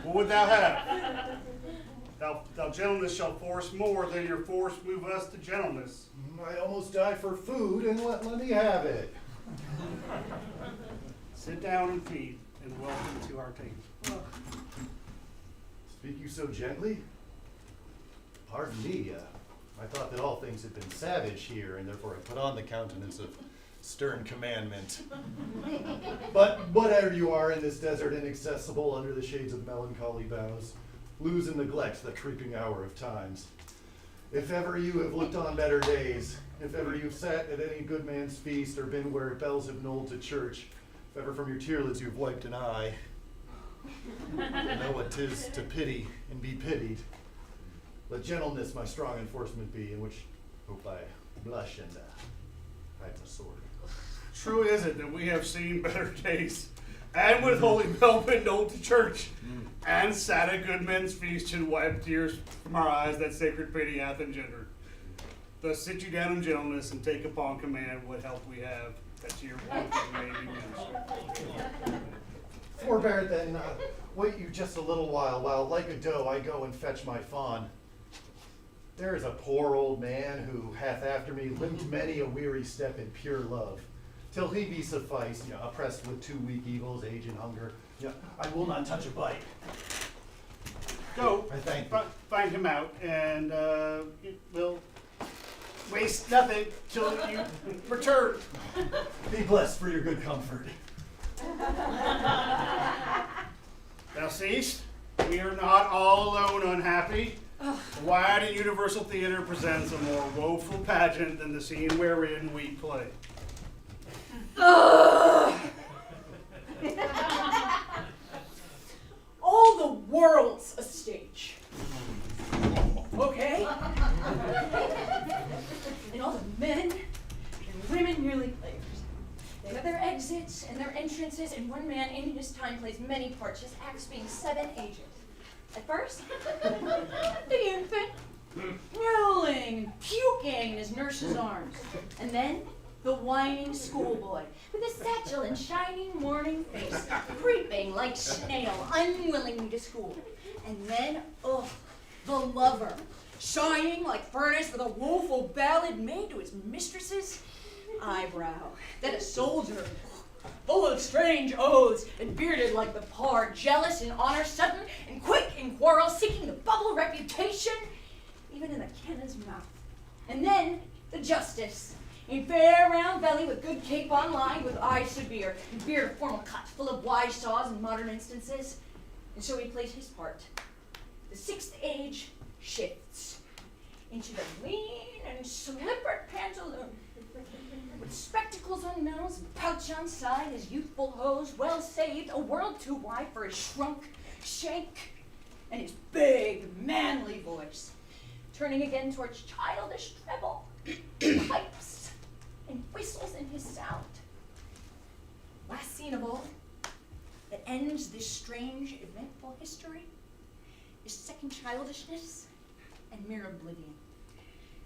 What would thou have? Thou gentleness shall force more than your force move us to gentleness. I almost die for food, and let me have it. Sit down and feed, and welcome to our table. Speak you so gently? Pardon me, I thought that all things had been savage here, and therefore I put on the countenance of stern commandment. But whatever you are in this desert inaccessible under the shades of melancholy boughs, lose and neglect the creeping hour of times. If ever you have looked on better days, if ever you've sat at any good man's feast or been where bells have knolled to church, if ever from your tearlets you've wiped an eye, you know what 'tis to pity and be pitied. Let gentleness my strong enforcement be, in which hope I blush and hide my sword. True is it that we have seen better days, and with holy bell been knolled to church, and sat at good men's feast and wiped tears from our eyes that sacred pity hath engendered. Thus sit you down in gentleness and take upon command what help we have, that to your want may be ministered. Forbear then, wait you just a little while like a doe I go and fetch my fawn. There is a poor old man who hath after me limped many a weary step in pure love, till he be sufficed, oppressed with two weak evils, age and hunger. I will not touch a bite. Go, I thank you. find him out, and we'll waste nothing till you return. Be blessed for your good comfort. Thou seest, we are not all alone unhappy. The wide and universal theater presents a more woeful pageant than the scene wherein we play. All the world's a stage. Okay? And all the men and women merely players. They have their exits and their entrances, and one man in his time plays many parts, his acts being 7 ages. At first, the infant, mewling and puking in his nurse's arms. And then, the whining schoolboy, with a satchel and shining morning face, creeping like snail, unwilling to school. And then, the lover, shining like furnace with a woeful ballad made to his mistress's eyebrow. Then a soldier, full of strange oaths, and bearded like the pard, jealous in honor sudden, and quick in quarrel, seeking to bubble reputation, even in the cannon's mouth. And then the justice, in fair round belly with good cape on line, with eyes severe, and beard of formal cut, full of wise saws and modern instances. And so he plays his part. The 6th age shifts into the lean and slippered pantaloon, with spectacles on nose and pouch on side, his youthful hose well saved, a world too wide for his shrunk shank, and his big, manly voice, turning again towards childish treble, pipes and whistles in his sound. Last scene of all, that ends this strange, eventful history, is second childishness and mere oblivion.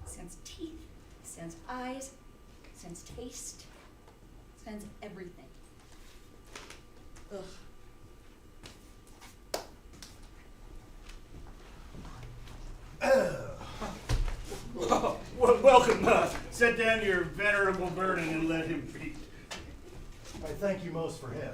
Sans teeth, sans eyes, sans taste, sans everything. Ugh. Welcome. Set down your venerable burden and let him be. I thank you most for him.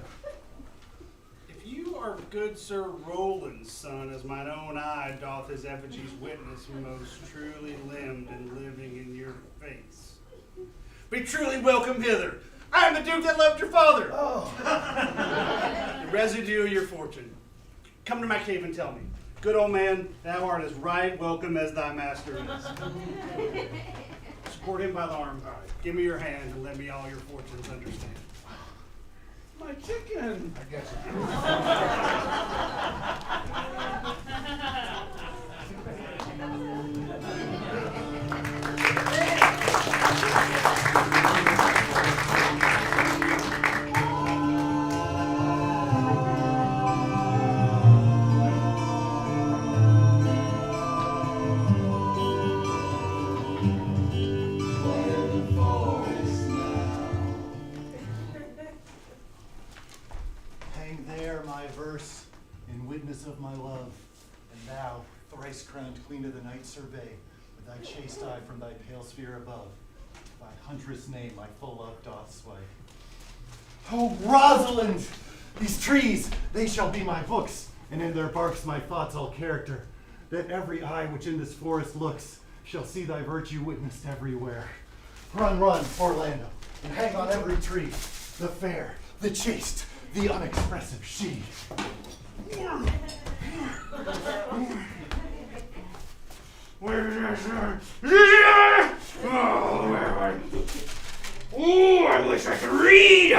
If you are good Sir Roland's son, as mine own eye doth his effigies witness, most truly limbed and living in your face, be truly welcome hither. I am the Duke that loved your father. Oh. The residue of your fortune. Come to my cave and tell me. Good old man, thou art as right welcome as thy master is. Support him by the arm. Give me your hand and let me all your fortunes understand. My chicken. I guess Hang there my verse in witness of my love, and thou, thrice crowned queen of the night, survey with thy chaste eye from thy pale sphere above. Thy huntress name my full love doth sway. Oh, Rosalind! These trees, they shall be my books, and in their barks my thoughts all character, that every eye which in this forest looks shall see thy virtue witnessed everywhere. Run, run, Orlando, and hang on every tree, the fair, the chaste, the unexpressive she. Oh, I wish I could read.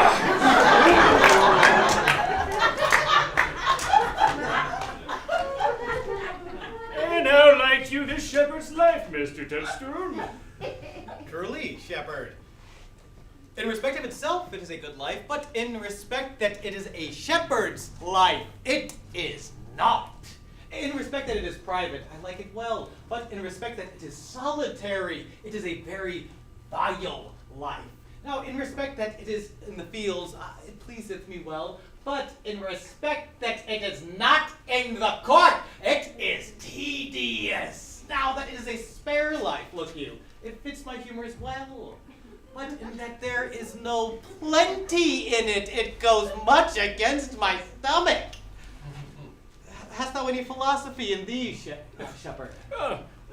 And how liked you this shepherd's life, Mr. Touchstone? Truly, shepherd. In respect of itself, it is a good life, but in respect that it is a shepherd's life, it is not. In respect that it is private, I like it well, but in respect that it is solitary, it is a very vile life. Now, in respect that it is in the fields, it pleaseth me well, but in respect that it is not in the court, it is tedious. Now, that is a spare life, look you. It fits my humor as well. But in that there is no plenty in it, it goes much against my stomach. Hast thou any philosophy in thee, shepherd?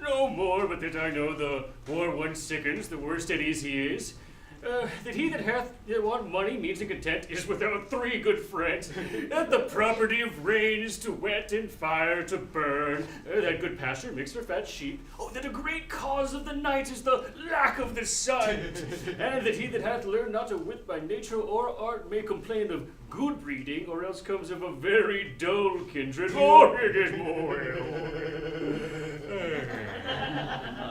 No more, but that I know the more one sickens, the worse at ease he is. That he that hath want money, means and content, is without three good friends. That the property of rain is to wet and fire to burn. That good pasture makes for fat sheep. Oh, that a great cause of the night is the lack of the sun. And that he that hath learned not a wit by nature or art may complain of good breeding, or else comes of a very dull kindred. Or it is more.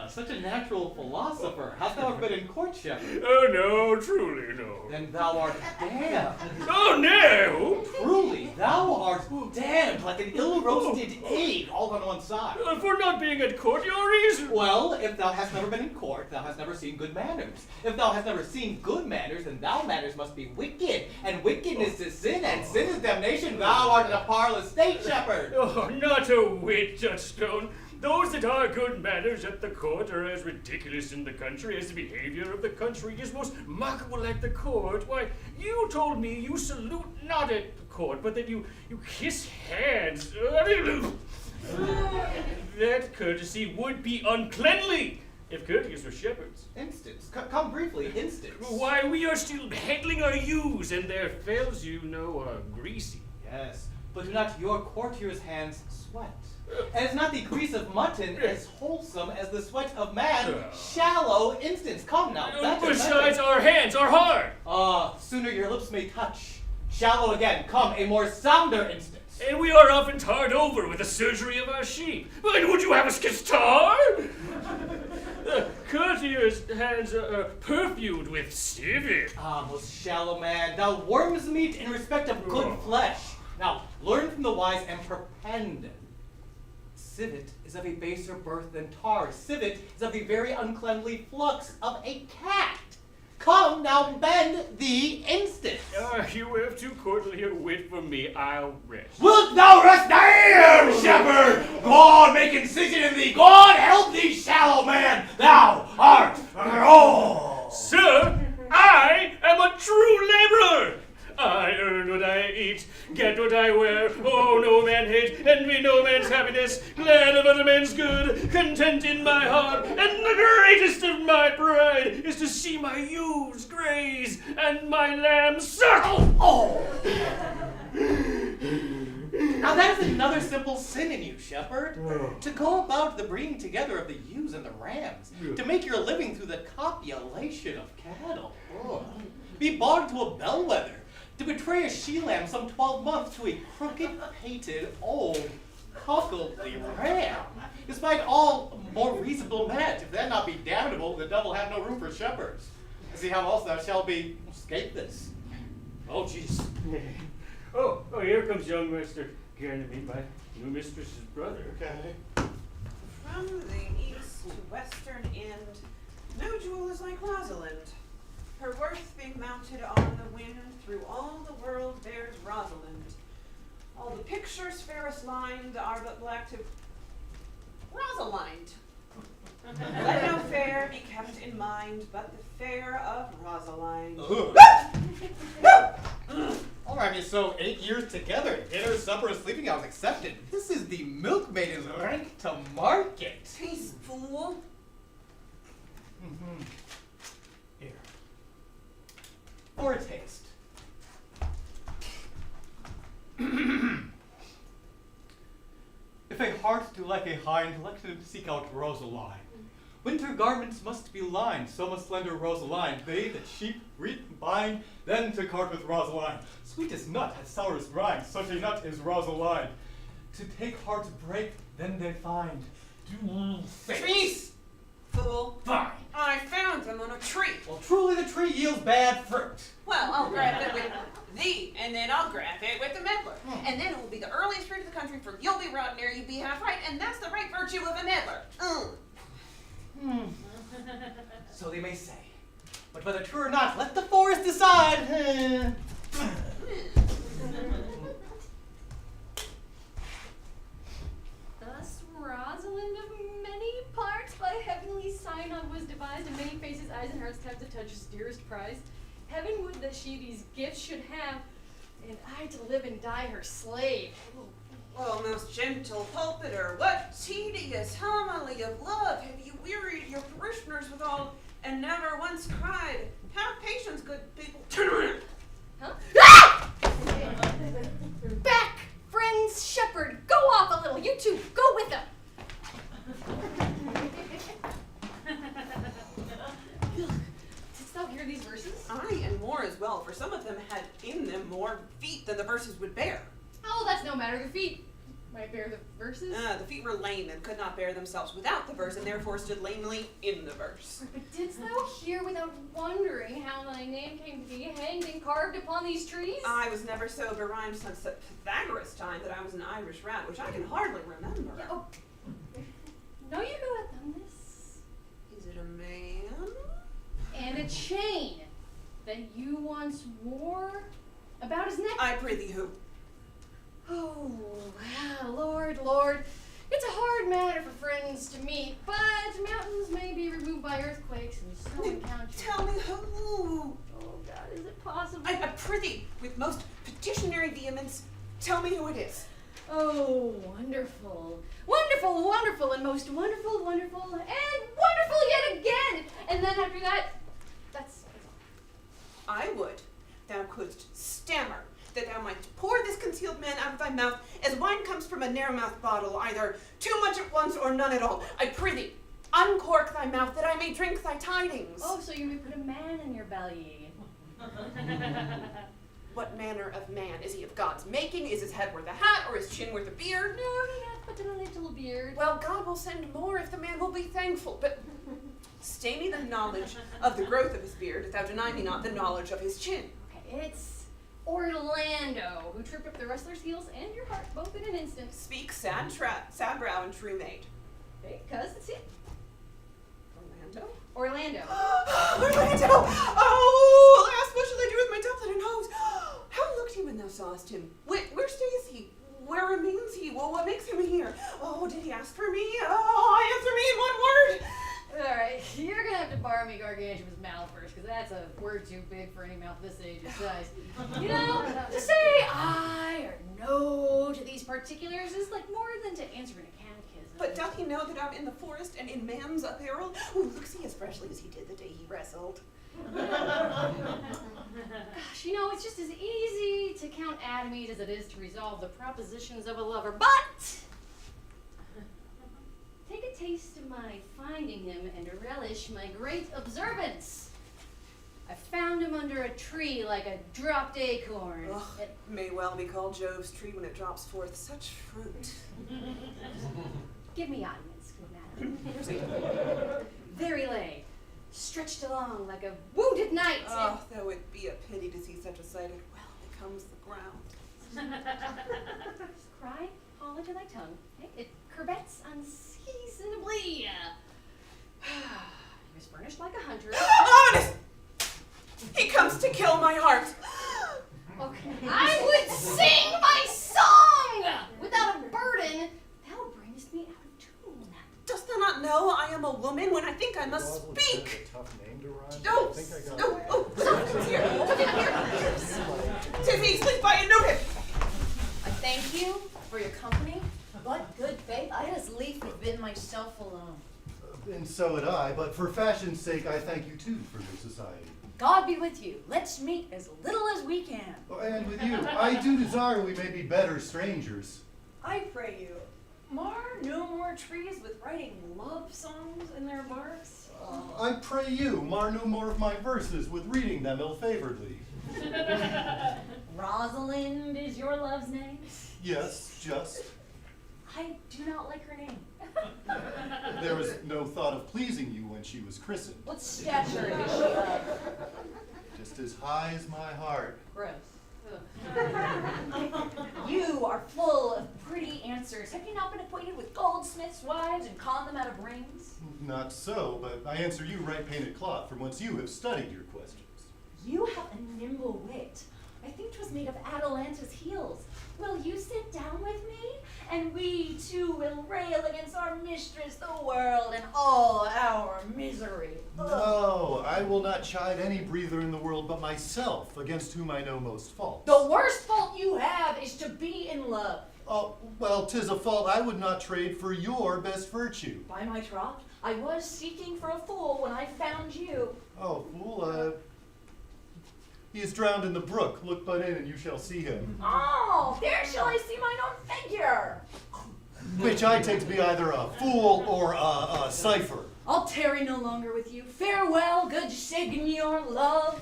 Such a natural philosopher. Hast thou ever been in court, shepherd? Oh, no, truly no. Then thou art damned. Oh, no! Truly, thou art damned like an ill-roasted egg, all on one side. For not being at court, your reason. Well, if thou hast never been in court, thou hast never seen good manners. If thou hast never seen good manners, then thou manners must be wicked, and wickedness is sin, and sin is damnation. Thou art in a parlous state, shepherd. Oh, not a whit, Touchstone. Those that are good manners at the court are as ridiculous in the country as the behavior of the country is most mockable at the court. Why, you told me you salute not at the court, but that you kiss hands. That courtesy would be uncleanly, if courteous were shepherds. Instance. Come briefly, instance. Why, we are still handling our ewes, and their fells, you know, are greasy. Yes, but do not your courtiers' hands sweat? And is not the grease of mutton as wholesome as the sweat of man? Shallow instance. Come now. Besides, our hands are hard. Sooner your lips may touch. Shallow again. Come, a more sounder instance. And we are often tarred over with the surgery of our sheep. And would you have us kiss tar? The courtier's hands are perfumed with civet. Most shallow man, thou worm's meat in respect of good flesh. Now, learn from the wise and perpend. Civet is of a baser birth than tar. Civet is of the very uncleanly flux of a cat. Come now, bend thee instance. You have too courtly a wit for me. I'll rest. Wilt thou rest? Damn, shepherd! God make incision in thee. God help thee, shallow man. Thou art content in my heart, and the greatest of my pride is to see my ewes graze and my lambs suck. Oh! Now that's another simple sin in you, shepherd. To go about the bringing together of the ewes and the rams, to make your living through the copulation of cattle. Be bought to a bellwether, to betray a she-lamb some 12 months to a crooked-pated old cuckoldly ram, despite all more reasonable merit. If that not be damnable, the devil have no room for shepherds. See how else thou shalt be escape this. Oh, jeez. Oh, here comes young Mr. Ganymede, my new mistress's brother. Okay. From the east to western end, no jewel is like Rosalind. Her worth being mounted on the wind, through all the world bears Rosalind. All the pictures fairest lined are but black to Rosalind. Let no fair be kept in mind, but the fair of Rosalind. All right, so 8 years together, dinner, supper, sleeping hours accepted. This is the milkmaiden's rank to market. Peace, fool. Here. For a taste. If a heart do like a hind, let him seek out Rosalind. Winter garments must be lined, so must slender Rosalind. They that sheep reap and bind, then to cart with Rosalind. Sweetest nut has sourest rind, such a nut is Rosalind. To take heart's break, then they find. Do face. Peace, fool. Fine. I found them on a tree. Well, truly the tree yields bad fruit. Well, I'll grab it with thee, and then I'll grab it with the meddler. And then it will be the earliest fruit of the country, for you'll be rotten ere you be half right, and that's the right virtue of a meddler. So they may say. But whether true or not, let the forest decide. Thus Rosalind of many parts by heavenly sign-on was devised, and many faces, eyes, and hearts have to touch his dearest prize. Heaven would that she these gifts should have, and I to live and die her slave. Oh, most gentle pulpiter, what tedious homily of love have you wearied your parishioners withal, and never once cried, have patience, good people. Turn around. Huh? Ah! Back, friends, shepherd, go off a little. You two, go with them. Didst thou hear these verses? Aye, and more as well, for some of them had in them more feet than the verses would bear. Oh, that's no matter. The feet might bear the verses. The feet were lame and could not bear themselves without the verse, and therefore stood lamely in the verse. But didst thou hear without wondering how thy name came to be hanged and carved upon these trees? I was never so berhymed since the Pythagoras time that I was an Irish rat, which I can hardly remember. Yeah, oh. Know you who hath done this? Is it a man? And a chain that you once wore about his neck. I prithee who? Oh, wow, Lord, it's a hard matter for friends to meet, but mountains may be removed by earthquakes and so encounter. Tell me who? Oh, God, is it possible? I prithee, with most petitionary vehemence, tell me who it is. Oh, wonderful, wonderful, wonderful, and most wonderful, wonderful, and wonderful yet again. And then after that, that's all. I would thou couldst stammer, that thou mightst pour this concealed man out of thy mouth, as wine comes from a narrow-mouthed bottle, either too much at once or none at all. I prithee, uncork thy mouth, that I may drink thy tidings. Oh, so you may put a man in your belly. What manner of man? Is he of God's making? Is his head worth a hat, or his chin worth a beard? No, he hath but a little beard. Well, God will send more if the man will be thankful, but stay me the knowledge of the growth of his beard, if thou deny me not the knowledge of his chin. Okay, it's Orlando, who tripped up the wrestler's heels and your heart, both in an instant. Speak sad brow and true maid. Okay, cuz it's it. Orlando? Orlando. Orlando! Oh, alas, what shall I do with my doublet and hose? How looked he when thou sawest him? Where stays he? Where remains he? Well, what makes him here? Oh, did he ask for me? Oh, answer me in one word. Alright, you're gonna have to borrow me Gargantua's mouth first, because that's a word too big for any mouth this age of size. You know, to say aye or no to these particulars is like more than to answer in a catechism. But doth he know that I'm in the forest and in man's apparel? Oh, looks he as freshly as he did the day he wrestled. Gosh, you know, it's just as easy to count Adamede as it is to resolve the propositions of a lover. But take a taste of my finding him and relish my great observance. I found him under a tree like a dropped acorn. Ugh, it may well be called Jove's tree when it drops forth such fruit. Give me audience, good madam. There he lay, stretched along like a wounded knight. Oh, though it be a pity to see such a sight, it well becomes the ground. Cry, haul into thy tongue. It curvets unseasonably. He was furnished like a hunter. Ominous! He comes to kill my heart. Okay. I would sing my song without a burden. Thou bringest me out of tune. Dost thou not know I am a woman when I think I must Rosalind speak? said a tough name to rhyme. Oh, I think I got here. Tis he, sleep by and note him. I thank you for your company, but good faith, I as lief have been myself alone. And so had I, but for fashion's sake, I thank you too for your society. God be with you. Let's meet as little as we can. Oh, and with you, I do desire we may be better strangers. I pray you, mar no more trees with writing love songs in their barks. I pray you, mar no more of my verses with reading them ill-favoredly. Rosalind is your love's name? Yes, just. I do not like her name. There was no thought of pleasing you when she was christened. What stature is she of? Just as high as my heart. Gross. You are full of pretty answers. Have you not been acquainted with goldsmiths' wives and conned them out of rings? Not so, but I answer you right painted cloth, from whence you have studied your questions. You have a nimble wit. I think 'twas made of Atalanta's heels. Will you sit down with me? And we too will rail against our mistress, the world, and all our misery. No, I will not chide any breather in the world but myself, against whom I know most fault. The worst fault you have is to be in love. Oh, well, 'tis a fault I would not trade for your best virtue. By my troth, I was seeking for a fool when I found you. Oh, fool, he is drowned in the brook. Look but in and you shall see him. Oh, there shall I see mine own figure. Which I take to be either a fool or a cipher. I'll tarry no longer with you. Farewell, good Signor Love.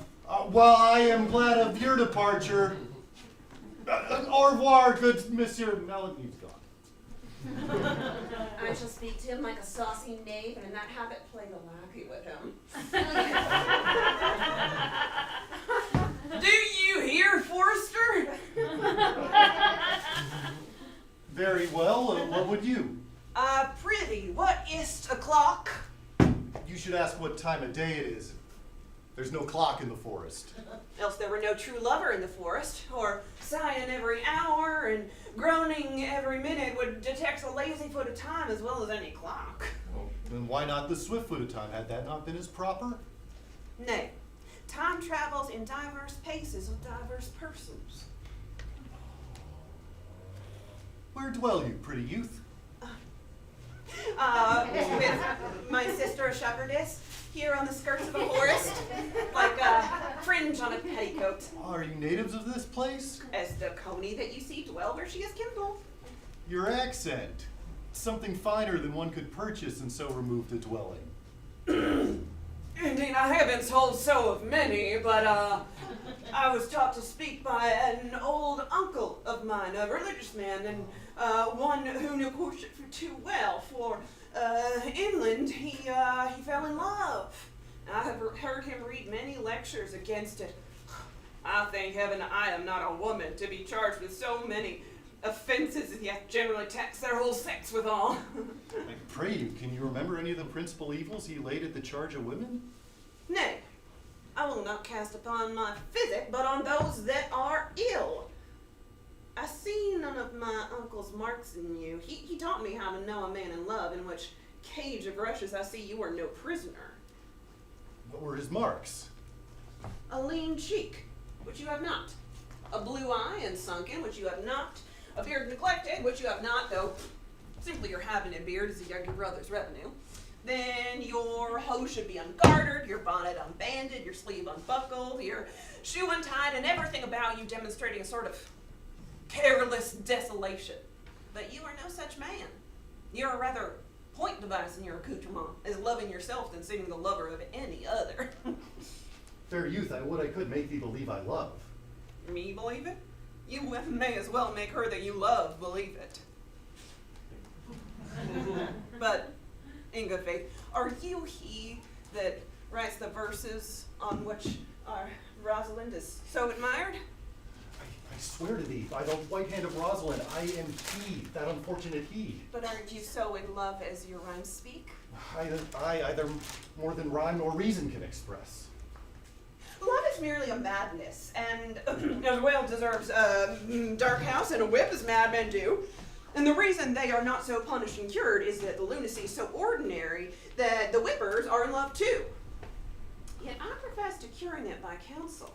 Well, I am glad of your departure. Au revoir, good Monsieur Melanie's gone. I shall speak to him like a saucy knave, and in that habit play the lackey with him. Do you hear, Forrester? Very well, what would you? Prithee, what is't o'clock? You should ask what time of day it is. There's no clock in the forest. Else there were no true lover in the forest, or sighing every hour and groaning every minute would detect a lazy foot of time as well as any clock. Well, then why not the swift foot of time? Had that not been as proper? Nay, time travels in diverse paces with diverse persons. Where dwell you, pretty youth? With my sister, a shepherdess, here on the skirts of a forest, like a fringe on a petticoat. Are you natives of this place? As the coney that you see dwell where she is kindled. Your accent. Something finer than one could purchase and so remove the dwelling. Indeed, I haven't told so of many, but I was taught to speak by an old uncle of mine, a religious man, and one who knew courtship too well. For inland, he fell in love. I have heard him read many lectures against it. I thank heaven I am not a woman to be charged with so many offenses, and yet generally tax their whole sex withal. I pray you, can you remember any of the principal evils he laid at the charge of women? Nay, I will not cast upon my physic, but on those that are ill. I see none of my uncle's marks in you. He taught me how to know a man in love, in which cage of rushes I see you are no prisoner. What were his marks? A lean cheek, which you have not. A blue eye and sunken, which you have not. A beard neglected, which you have not, though Simply your having a beard is a younger brother's revenue. Then your hose should be ungartered, your bonnet unbanded, your sleeve unbuckled, your shoe untied, and everything about you demonstrating a sort of careless desolation. But you are no such man. You're a rather point device in your accoutrement, as loving yourself than seeming the lover of any other. Fair youth, I would I could make thee believe I love. Me believe it? You may as well make her that you love believe it. But, in good faith, are you he that writes the verses on which our Rosalind is so admired? I swear to thee, by the white hand of Rosalind, I am he, that unfortunate he. But aren't you so in love as your rhymes speak? Either more than rhyme nor reason can express. Love is merely a madness, and as well deserves a dark house and a whip as madmen do. And the reason they are not so punished and cured is that the lunacy is so ordinary that the whippers are in love too. Yet I profess to curing it by counsel.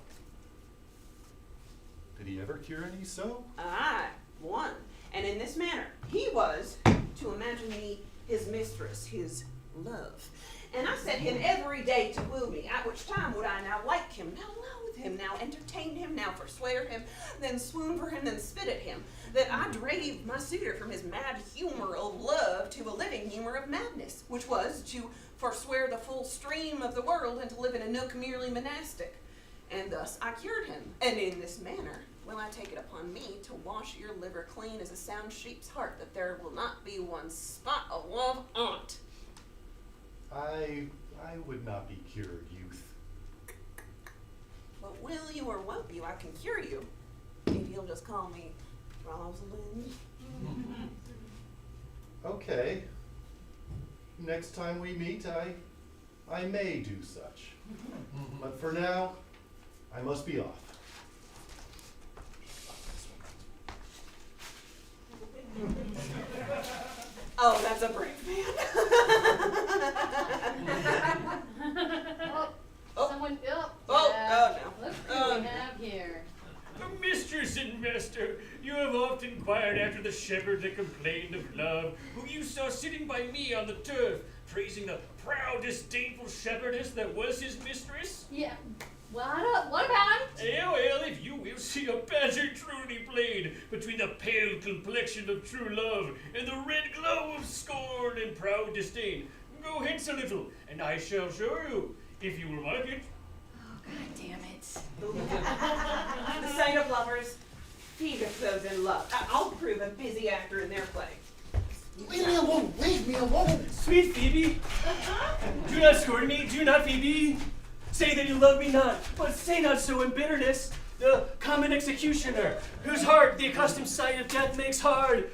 Did he ever cure any so? Aye, one. And in this manner, he was to imagine me his mistress, his love. And I set him every day to woo me, at which time would I now like him, now loathe him, now entertain him, now forswear him, then swoon for him, then spit at him, that I drave my suitor from his mad humor of love to a living humor of madness, which was to forswear the full stream of the world and to live in a nook merely monastic. And thus I cured him, and in this manner will I take it upon me to wash your liver clean as a sound sheep's heart, that there will not be one spot of love on't. I would not be cured, youth. But will you or won't you, I can cure you, if you'll just call me Rosalind. Okay. Next time we meet, I may do such. But for now, I must be off. Oh, that's a brave man. Someone, no. Look who we have here. Mistress and master, you have oft inquired after the shepherd that complained of love, who you saw sitting by me on the turf, praising the proud, disdainful shepherdess that was his mistress? Yeah. What about him? Well, if you will see a pageant truly played between the pale complexion of true love and the red glow of scorn and proud disdain, go hence a little, and I shall show you, if you will like it. Oh, God damn it. The sight of lovers feedeth those in love. I'll prove a busy actor in their play. Leave me alone! Leave me alone! Sweet Phebe, do not scorn me, do not, Phebe. Say that you love me not, but say not so in bitterness. The common executioner, whose heart the accustomed sight of death makes hard,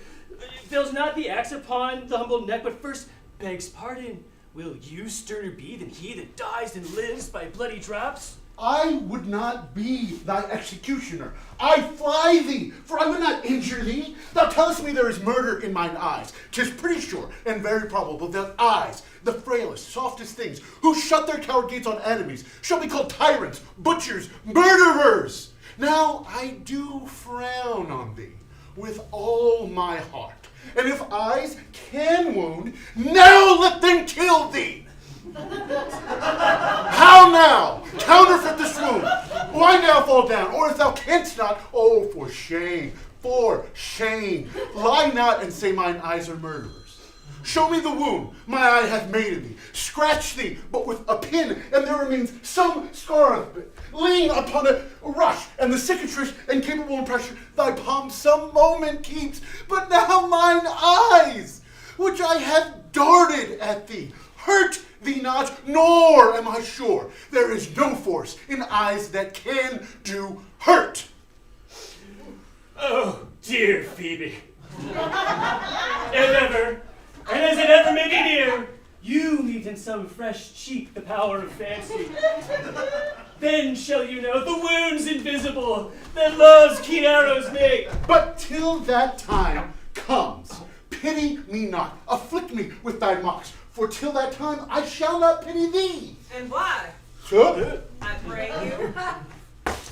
feels not the axe upon the humble neck, but first begs pardon. Will you sterner be than he that dies and lives by bloody drops? I would not be thy executioner. I fly thee, for I would not injure thee. Thou tellest me there is murder in mine eyes. 'Tis pretty sure and very probable that eyes, the frailest, softest things, who shut their coward gates on enemies, shall be called tyrants, butchers, murderers. Now I do frown on thee with all my heart. And if eyes can wound, now let them kill thee. How now? Counterfeit this wound. Why now fall down? Or if thou canst not, oh, for shame, lie not and say mine eyes are murderers. Show me the wound my eye hath made in thee. Scratch thee, but with a pin, and there remains some scar of it. Lean upon a rush, and the cicatrice incapable of pressure thy palm some moment keeps. But now mine eyes, which I have darted at thee, hurt thee not, nor am I sure there is no force in eyes that can do hurt. Oh, dear Phebe. If ever, and as it ever may be near, you meet in some fresh cheek the power of fancy, then shall you know the wounds invisible that love's keen arrows make. But till that time comes, pity me not, afflict me with thy mocks, for till that time I shall not pity thee. And why? So? I pray you.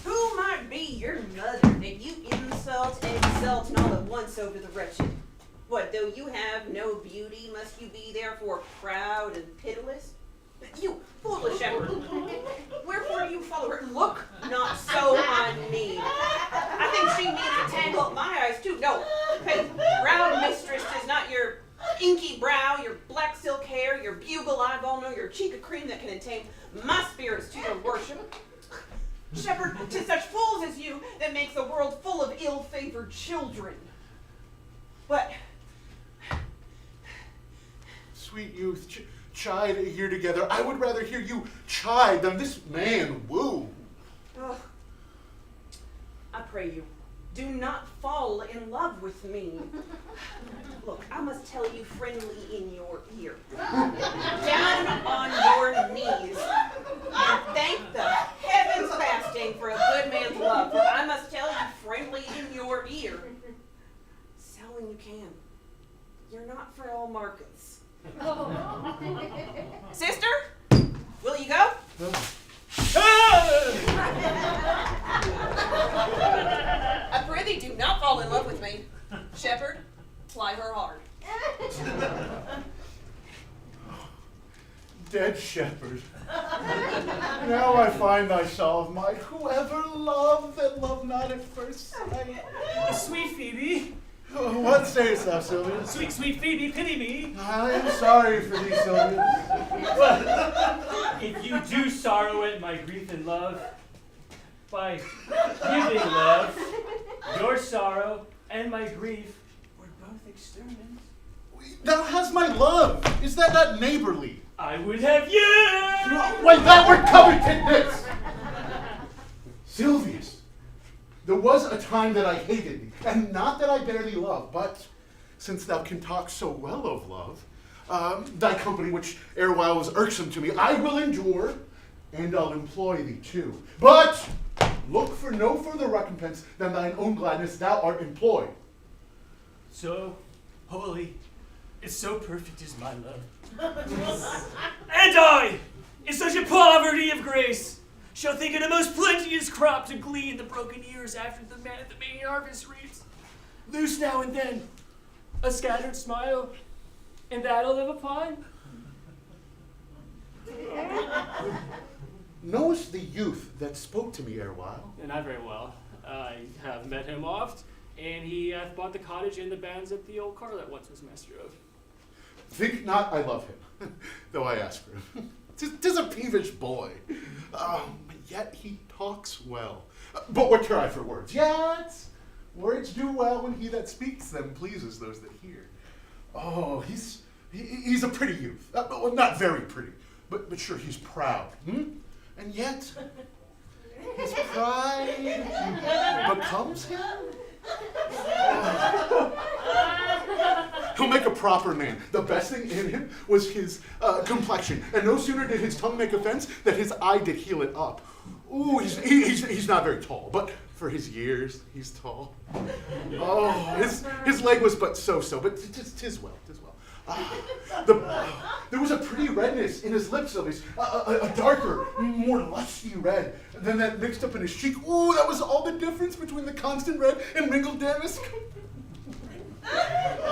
Who might be your mother that you insult and exalt all at once over the wretched? What, though you have no beauty, must you be therefore proud and pitiless? But you, foolish shepherd, wherefore do you follow her? Look not so on me. I think she means to tangle up my eyes too. No, Peyton, proud mistress is not your inky brow, your black silk hair, your bugle eyeball, no, your cheek of cream that can attain my spirits to your worship. Shepherd, 'tis such fools as you that makes the world full of ill-favored children. But Sweet youth, chide here together. I would rather hear you chide than this man woo. ugh, I pray you, do not fall in love with me. Look, I must tell you friendly in your ear. Down on your knees and thank the heavens fasting for a good man's love. For I must tell you friendly in your ear. Sell when you can. You're not for all markets. Sister, will you go? I prithee, do not fall in love with me. Shepherd, ply her hard. Dead shepherd, now I find thyself, my whoever loved that loved not at first sight. Sweet Phebe. What sayest thou, Sylvius? Sweet, sweet Phebe, pity me. I am sorry for thee, Sylvius. Well, if you do sorrow at my grief and love, by giving love, your sorrow and my grief were both extermined. Thou hast my love. Is that not neighborly? I would have you! Why, that were covetousness! Sylvius, there was a time that I hated thee, and not that I barely love, but since thou can talk so well of love, thy company, which erewhile was irksome to me, I will endure, and I'll employ thee too. But look for no further recompense than thine own gladness thou art employed. So holy, and so perfect is my love. And I, in such a poverty of grace, shall think it a most plenteous crop to glean the broken years after the man at the main harvest reaps. Loose now and then a scattered smile, and that I'll live upon. Knowest the youth that spoke to me erewhile? And I very well. I have met him oft, and he hath bought the cottage and the bands that the old carlet once was master of. Think not I love him, though I ask for him. 'Tis a peevish boy, yet he talks well. But what care I for words? Yet words do well when he that speaks them pleases those that hear. Oh, he's a pretty youth. Well, not very pretty, but sure he's proud. And yet his pride becomes him. He'll make a proper man. The best thing in him was his complexion, and no sooner did his tongue make offense than his eye did heal it up. Ooh, he's not very tall, but for his years, he's tall. Oh, his leg was but so, but tis well. There was a pretty redness in his lips, Sylvius, a darker, more lusty red than that mixed up in his cheek. Ooh, that was all the difference between the constant red and mingled damask.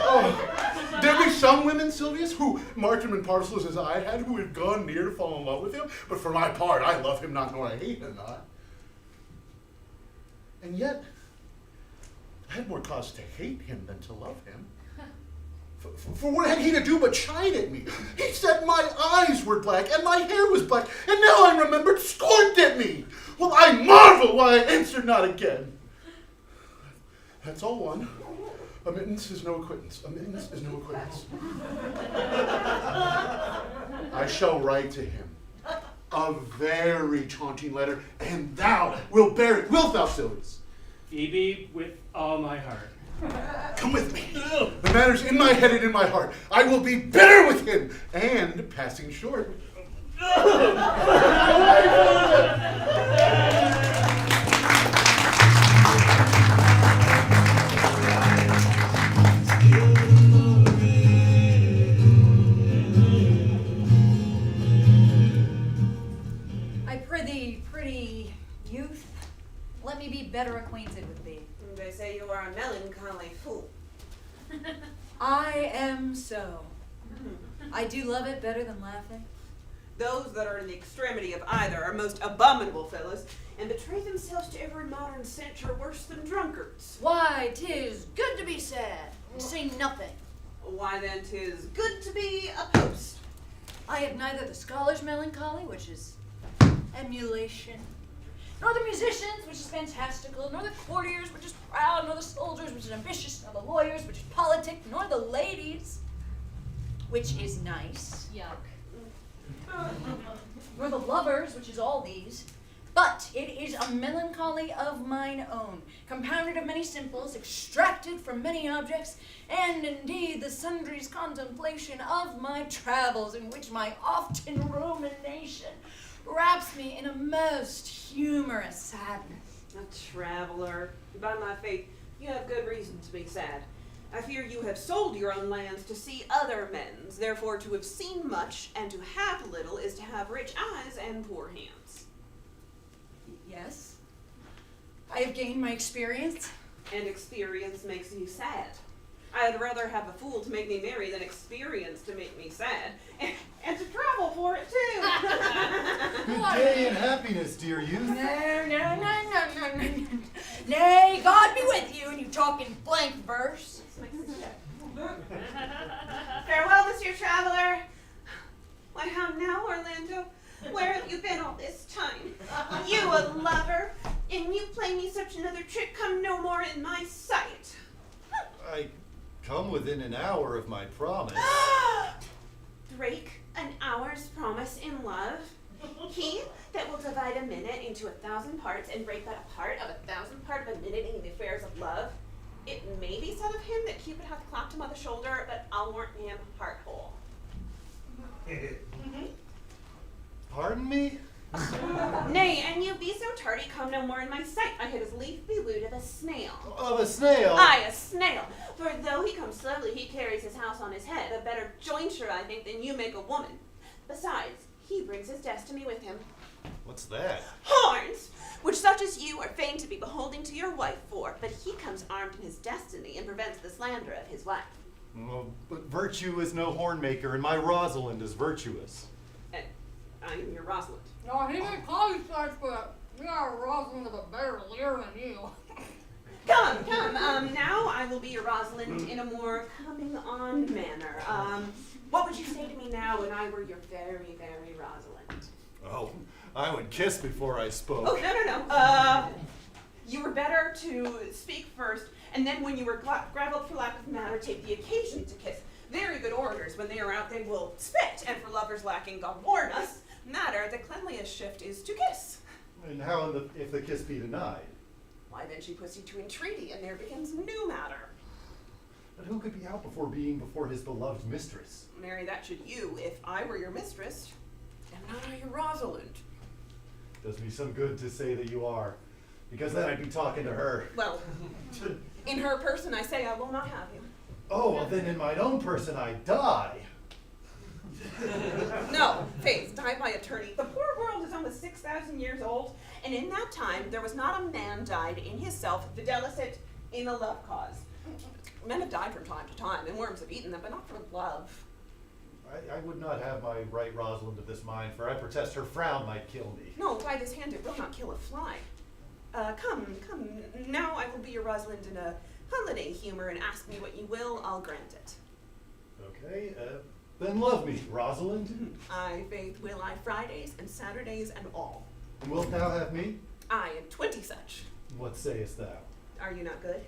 Oh, there be some women, Sylvius, who marked him in parcels as I had, who had gone near to fall in love with him, but for my part, I love him not, nor I hate him not. And yet, I had more cause to hate him than to love him. For what had he to do but chide at me? He said my eyes were black and my hair was black, and now I remembered scorned at me. Well, I marvel why I answered not again. That's all one. Admittance is no acquittance. Admittance is no acquittance. I shall write to him a very taunting letter, and thou wilt bear it. Wilt thou, Sylvius? Phebe, with all my heart. Come with me. The matter's in my head and in my heart. I will be bitter with him and passing short. I prithee, pretty youth, let me be better acquainted with thee. They say you are a melancholy fool. I am so. I do love it better than laughing. Those that are in the extremity of either are most abominable fellows, and betray themselves to every modern censure worse than drunkards. Why, 'tis good to be sad and say nothing. Why then 'tis good to be a post. I have neither the scholar's melancholy, which is emulation, nor the musicians, which is fantastical, nor the courtiers, which is proud, nor the soldiers, which is ambitious, nor the lawyers, which is politic, nor the ladies, which is nice. Yuck. Nor the lovers, which is all these. But it is a melancholy of mine own, compounded of many simples, extracted from many objects, and indeed the sundry's contemplation of my travels, in which my often rumination wraps me in a most humorous sadness. A traveler. By my faith, you have good reason to be sad. I fear you have sold your own lands to see other men's. Therefore, to have seen much and to have little is to have rich eyes and poor hands. Yes, I have gained my experience. And experience makes you sad. I'd rather have a fool to make me merry than experience to make me sad. And to travel for it, too. Good day and happiness, dear youth. No. Nay, God be with you, and you talk in blank verse. Farewell, Monsieur Traveler. Why, how now, Orlando? Where have you been all this time? You a lover, and you play me such another trick, come no more in my sight. I come within an hour of my promise. Break an hour's promise in love? He that will divide a minute into 1,000 parts and break but a part of 1,000 part of a minute in the affairs of love? It may be said of him that Cupid hath clapped him on the shoulder, but I'll warrant him heart whole. Pardon me? Nay, and you be so tardy, come no more in my sight. I had as lief be lewd of a snail. Of a snail? Aye, a snail. For though he comes slowly, he carries his house on his head. A better jointure, I think, than you make a woman. Besides, he brings his destiny with him. What's that? Horns, which such as you are fain to be beholding to your wife for, but he comes armed in his destiny and prevents the slander of his wife. Well, but virtue is no horn maker, and my Rosalind is virtuous. And I am your Rosalind. No, he may call you such, but we are Rosalind of a better leer than you. Come. Now I will be your Rosalind in a more coming on manner. What would you say to me now when I were your very, very Rosalind? Oh, I would kiss before I spoke. Oh, no. You were better to speak first, and then when you were gravelled for lack of matter, take the occasion to kiss. Very good orators, when they are out, they will spit, and for lovers lacking, God warn us, matter, the cleanliest shift is to kiss. And how if the kiss be denied? Why, then she puts you to entreaty, and there begins new matter. But who could be out before his beloved mistress? Marry, that should you, if I were your mistress, and not I your Rosalind. Does me some good to say that you are, because then I'd be talking to her. Well, in her person I say I will not have you. Oh, well then in mine own person I die. No, faith, die by attorney. The poor world is almost 6,000 years old, and in that time there was not a man died in his self, videlicet, in a love cause. Men have died from time to time, and worms have eaten them, but not for love. I would not have my right Rosalind of this mind, for I protest her frown might kill me. No, by this hand it will not kill a fly. Come, now I will be your Rosalind in a holiday humor, and ask me what you will, I'll grant it. Okay, then love me, Rosalind. Aye, faith, will I Fridays and Saturdays and all. And wilt thou have me? Aye, and 20 such. What sayest thou? Are you not good?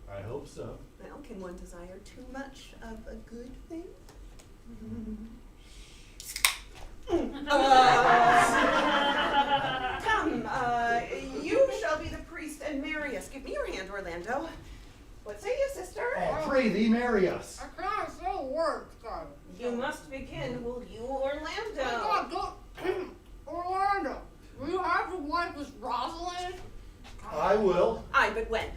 I hope so. Well, can one desire too much of a good thing? Come, you shall be the priest and marry us. Give me your hand, Orlando. What say you, sister? Oh, pray thee, marry us. I can't say a word, God. You must begin, will you, Orlando? God, Orlando, will you have to wife this Rosalind? I will. Aye, but when?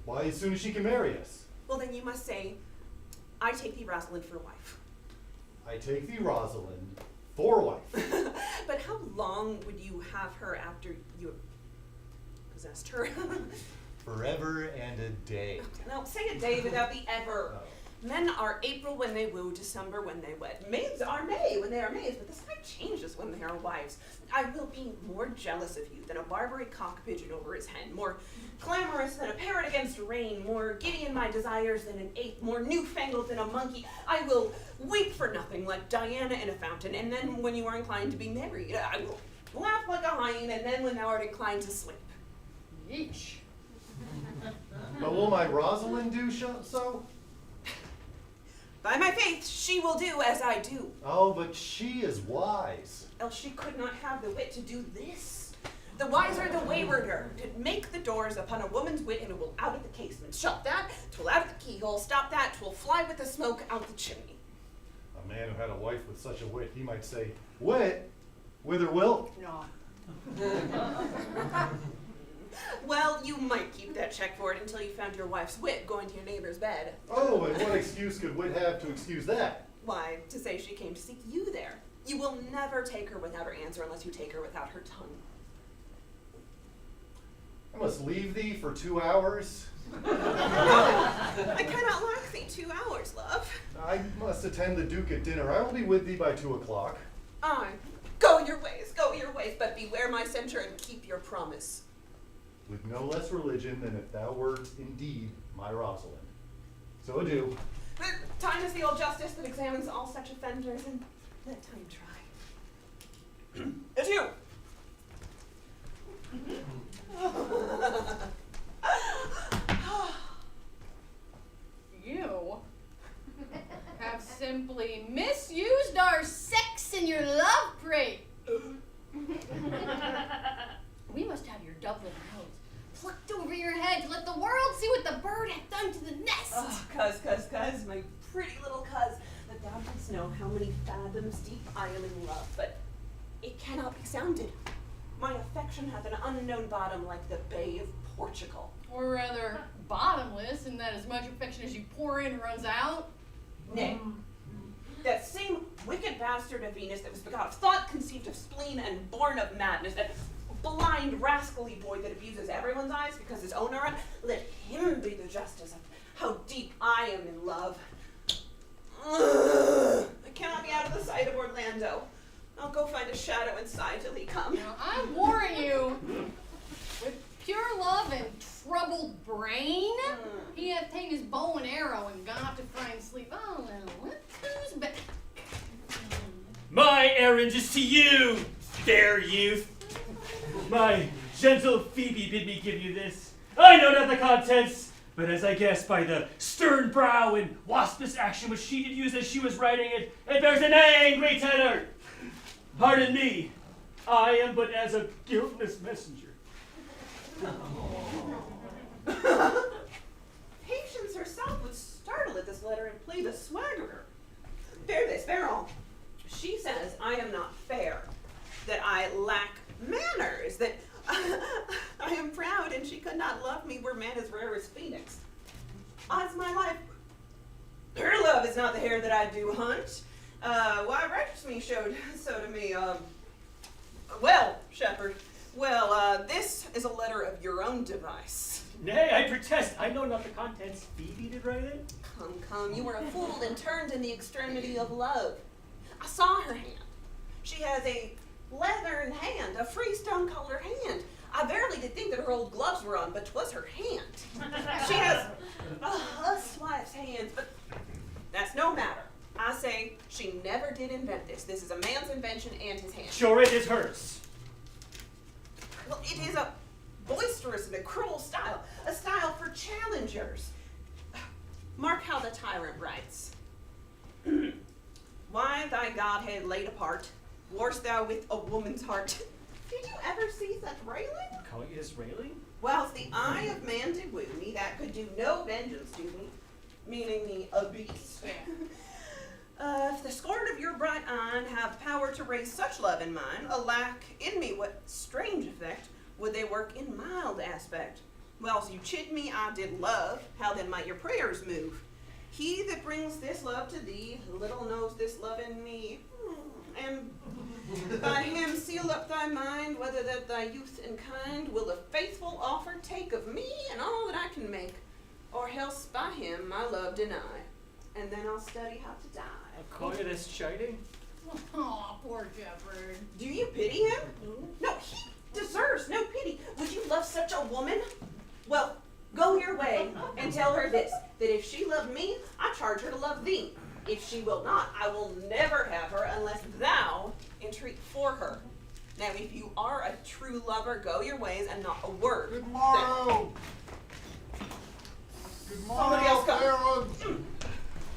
Why, as soon as she can marry us. Well, then you must say, I take thee, Rosalind, for wife. I take thee, Rosalind, for wife. But how long would you have her after you possessed her? Forever and a day. No, say a day without the ever. Oh. Men are April when they woo, December when they wed. Maids are May when they are maids, but the sky changes when they are wives. I will be more jealous of you than a Barbary cock pigeon over his hen, more clamorous than a parrot against rain, more giddy in my desires than an ape, more newfangled than a monkey. I will weep for nothing like Diana in a fountain, and then when you are inclined to be married, I will laugh like a hyene, and then when thou art inclined to sleep. Yeesh. But will my Rosalind do so? By my faith, she will do as I do. Oh, but she is wise. Else she could not have the wit to do this. The wiser, the waywarder, to make the doors upon a woman's wit, and it will out of the casement. Shut that, 'twill out of the keyhole. Stop that, 'twill fly with the smoke out the chimney. A man who had a wife with such a wit, he might say, "Wit, whither wilt?" No. Well, you might keep that check for it until you found your wife's wit going to your neighbor's bed. Oh, and what excuse could wit have to excuse that? Why, to say she came to seek you there. You will never take her without her answer unless you take her without her tongue. I must leave thee for 2 hours. I cannot lack thee 2 hours, love. I must attend the Duke at dinner. I will be with thee by 2 o'clock. Aye, go your ways, but beware my censure and keep your promise. With no less religion than if thou wert indeed my Rosalind. So adieu. But time is the old justice that examines all such offenders, and let time try. Adieu! You have simply misused our sex in your love parade. We must have your Dublin nose plucked over your head to let the world see what the bird hath done to the nest. Oh, cuz, my pretty little cuz, that thou dost know how many fathoms deep I am in love, but it cannot be sounded. My affection hath an unknown bottom like the Bay of Portugal. Or rather, bottomless, in that as much affection as you pour in runs out. Nay, that same wicked bastard of Venus that was begot of thought, conceived of spleen, and born of madness, that blind, rascally boy that abuses everyone's eyes because his own are on, let him be the justice of how deep I am in love. Ugh, I cannot be out of the sight of Orlando. I'll go find a shadow inside till he come. Now, I warn you, with pure love and troubled brain, he hath taken his bow and arrow and gone off to find sleep. Oh, well, who's back? My errand is to you, fair youth. My gentle Phebe bid me give you this. I know not the contents, but as I guess by the stern brow and waspish action which she did use as she was writing it, it bears an angry tenor. Pardon me, I am but as a guiltless messenger. Patience herself would startle at this letter and play the swaggerer. Bear this, bear all. She says I am not fair, that I lack manners, that I am proud and she could not love me were man as rare as Phoenix. Odds my life, her love is not the hare that I do hunt. Why righteous me showed so to me, well, shepherd, well, this is a letter of your own device. Nay, I protest, I know not the contents. Phebe did write it? Come, you were a fool and turned in the extremity of love. I saw her hand. She has a leathern hand, a freestone-colored hand. I verily did think that her old gloves were on, but 'twas her hand. She has a wife's hands, but that's no matter. I say she never did invent this. This is a man's invention and his hand. Sure it is hers. Well, it is a boisterous and a cruel style, a style for challengers. Mark how the tyrant writes. Why thy godhead laid apart, warst thou with a woman's heart? Did you ever see such railing? Calling it Israeli? Whilst the eye of man did woo me, that could do no vengeance to me, meaning me a beast. If the scorn of your bright eye have power to raise such love in mine, alack, in me what strange effect would they work in mild aspect? Whilst you chid me, I did love, how then might your prayers move? He that brings this love to thee, little knows this love in me, and by him seal up thy mind, whether that thy youth and kind will a faithful offer take of me and all that I can make, or else by him my love deny, and then I'll study how to die. Coitus chiding? Oh, poor Shepherd. Do you pity him? No, he deserves no pity. Would you love such a woman? Well, go your way and tell her this, that if she love me, I charge her to love thee. If she will not, I will never have her unless thou entreat for her. Now, if you are a true lover, go your ways and not a word. Good morrow. Good morrow, Somebody else come. fair ones.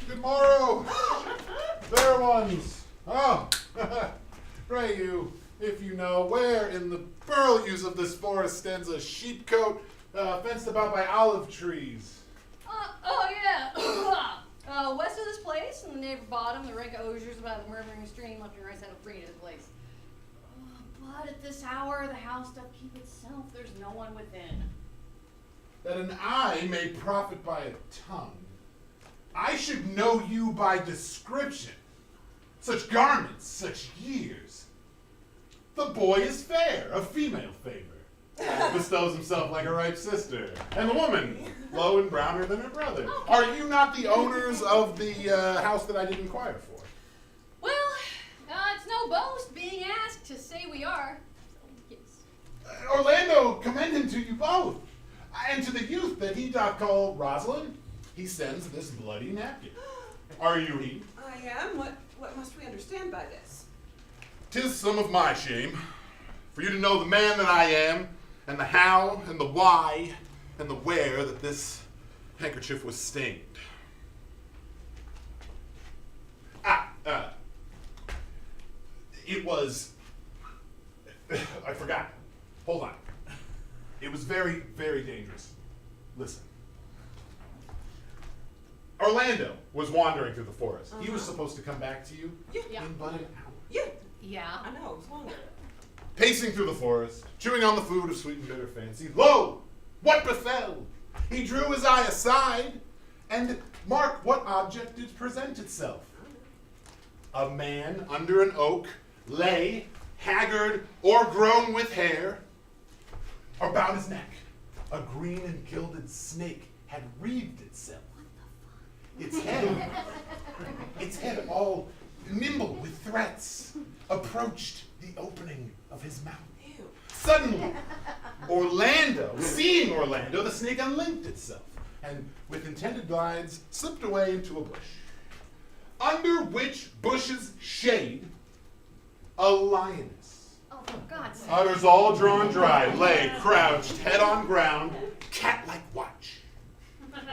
Good morrow, fair ones. Oh, pray you, if you know, where in the purlieus of this forest stands a sheepcote fenced about by olive trees? Oh yeah. West of this place, in the neighbor bottom, the rank osiers about the murmuring stream left and right side of free to this place. But at this hour, the house doth keep itself. There's no one within. That an eye may profit by a tongue, I should know you by description. Such garments, such years. The boy is fair, of female favor. Bestows himself like a ripe sister. And the woman, low and browner than her brother. Are you not the owners of the house that I did inquire for? Well, it's no boast being asked to say we are. So, yes. Orlando, commend him to you both. And to the youth that he doth call Rosalind, he sends this bloody napkin. Are you he? I am. What must we understand by this? 'Tis some of my shame, for you to know the man that I am, and the how, and the why, and the where that this handkerchief was stained. It was, I forgot. Hold on. It was very, very dangerous. Listen. Orlando was wandering through the forest. He was supposed to come back to you Yeah. in but an hour. Yeah. I know, it's longer. Pacing through the forest, chewing on the food of sweet and bitter fancy, lo, what befell? He drew his eye aside, and mark what object did present itself. A man under an oak lay, haggard, o'ergrown with hair. About his neck, a green and gilded snake had wreathed itself. Its head all nimble with threats, approached the opening of his mouth. Ew. Suddenly, seeing Orlando, the snake unlinked itself, and with intended glides, slipped away into a bush. Under which bush's shade, a lioness, Oh, for God's sake. udders all drawn dry, lay crouched, head on ground, cat-like watch,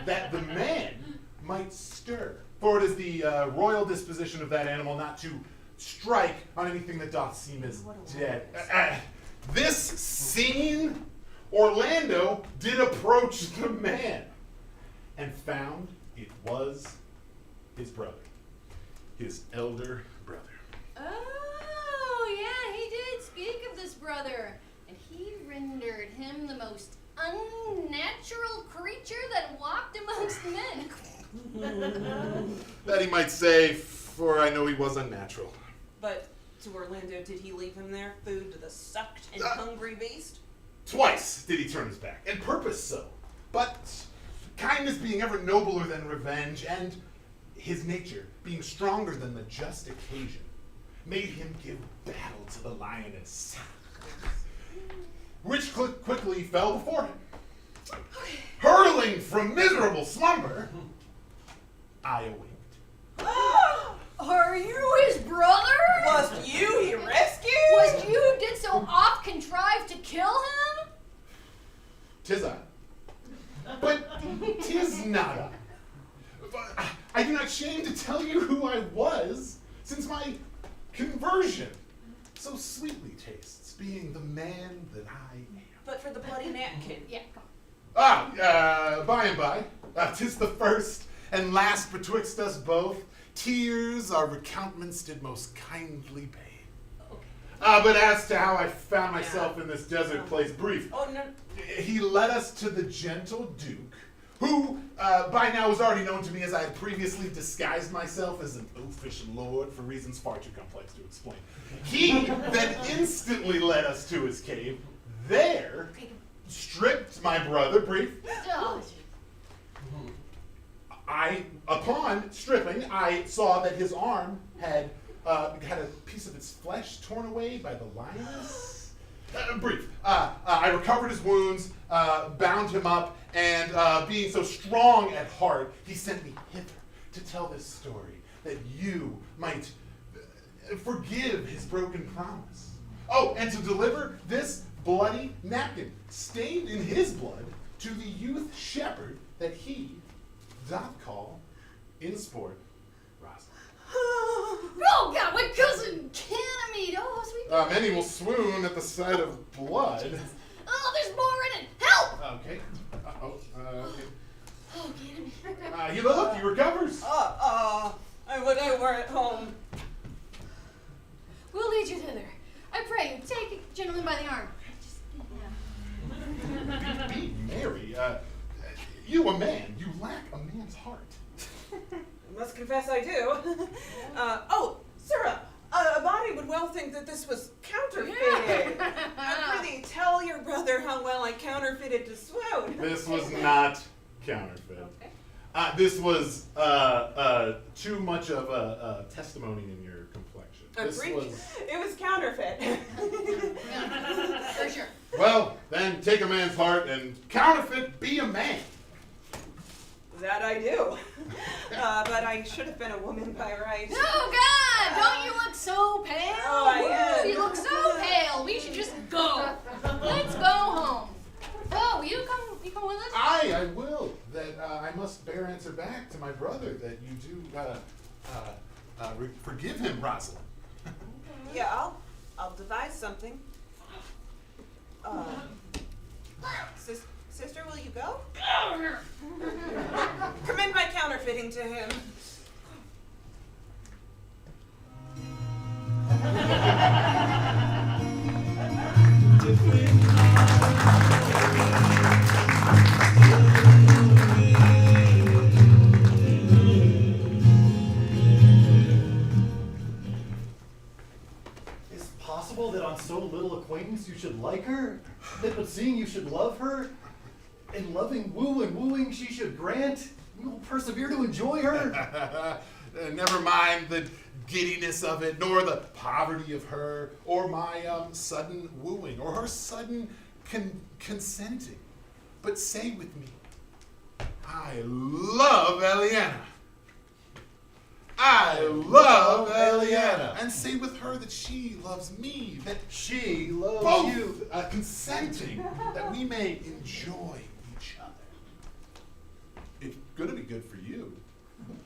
that the man might stir. For it is the royal disposition of that animal not to strike on anything that doth seem as dead. This scene, Orlando did approach the man, and found it was his brother, his elder brother. Oh, yeah, he did speak of this brother, and he rendered him the most unnatural creature that walked amongst men. That he might say, for I know he was unnatural. But to Orlando, did he leave him there, food to the sucked and hungry beast? Twice did he turn his back, and purpose so. But kindness being ever nobler than revenge, and his nature being stronger than the just occasion, made him give battle to the lioness, which quickly fell before him. Hurtling from miserable slumber, I awaked. Are you his brother? Was you he rescued? Was you who did so oft contrive to kill him? 'Tis I. But 'tis not I. I do not shame to tell you who I was, since my conversion so sweetly tastes, being the man that I am. But for the bloody napkin. Yeah, come on. By and by, 'tis the first and last betwixt us both. Tears our recountenance did most kindly bathe. But as to how I found myself in this desert place, brief. Oh, no. He led us to the gentle Duke, who by now was already known to me as I had previously disguised myself as an oafish lord for reasons far too complex to explain. He then instantly led us to his cave. There, stripped my brother, brief. Oh, Upon stripping, I saw that his arm had a piece of its flesh torn away by the lioness. Brief. I recovered his wounds, bound him up, and being so strong at heart, he sent me hither to tell this story, that you might forgive his broken promise. Oh, and to deliver this bloody napkin, stained in his blood, to the youth shepherd that he doth call in sport Rosalind. Oh God, my cousin Ganymede. Oh, sweet. Many will swoon at the sight of blood. Oh, there's more in it. Help! Okay. Okay. Oh, Ganymede. You look, he recovers. I would I were at home. We'll lead you thither. I pray you, take a gentleman by the arm. Be merry. You a man. You lack a man's heart. I must confess I do. Sirrah, a body would well think that this was counterfeited. Prithee, tell your brother how well I counterfeited to swoon. This was not counterfeit. Okay. This was too much of a testimony in your complexion. It was counterfeit. For sure. Well, then take a man's heart and counterfeit be a man. That I do. But I should have been a woman by right. Oh God! Don't you look so pale? Oh, I am. You look so pale. We should just go. Let's go home. Oh, will you come with us? I will. That I must bear answer back to my brother that you do forgive him, Rosalind. Yeah, I'll devise something. Sister, will you go? Commend my counterfeiting to him. Is it possible that on so little acquaintance you should like her? That but seeing you should love her? In loving woo and wooing she should grant? You will persevere to enjoy her? Never mind the giddiness of it, nor the poverty of her, or my sudden wooing, or her sudden consenting. But say with me, I love Eliana. I love Eliana. And say with her that she loves me, that She loves both you. consenting, that we may enjoy each other. It's going to be good for you.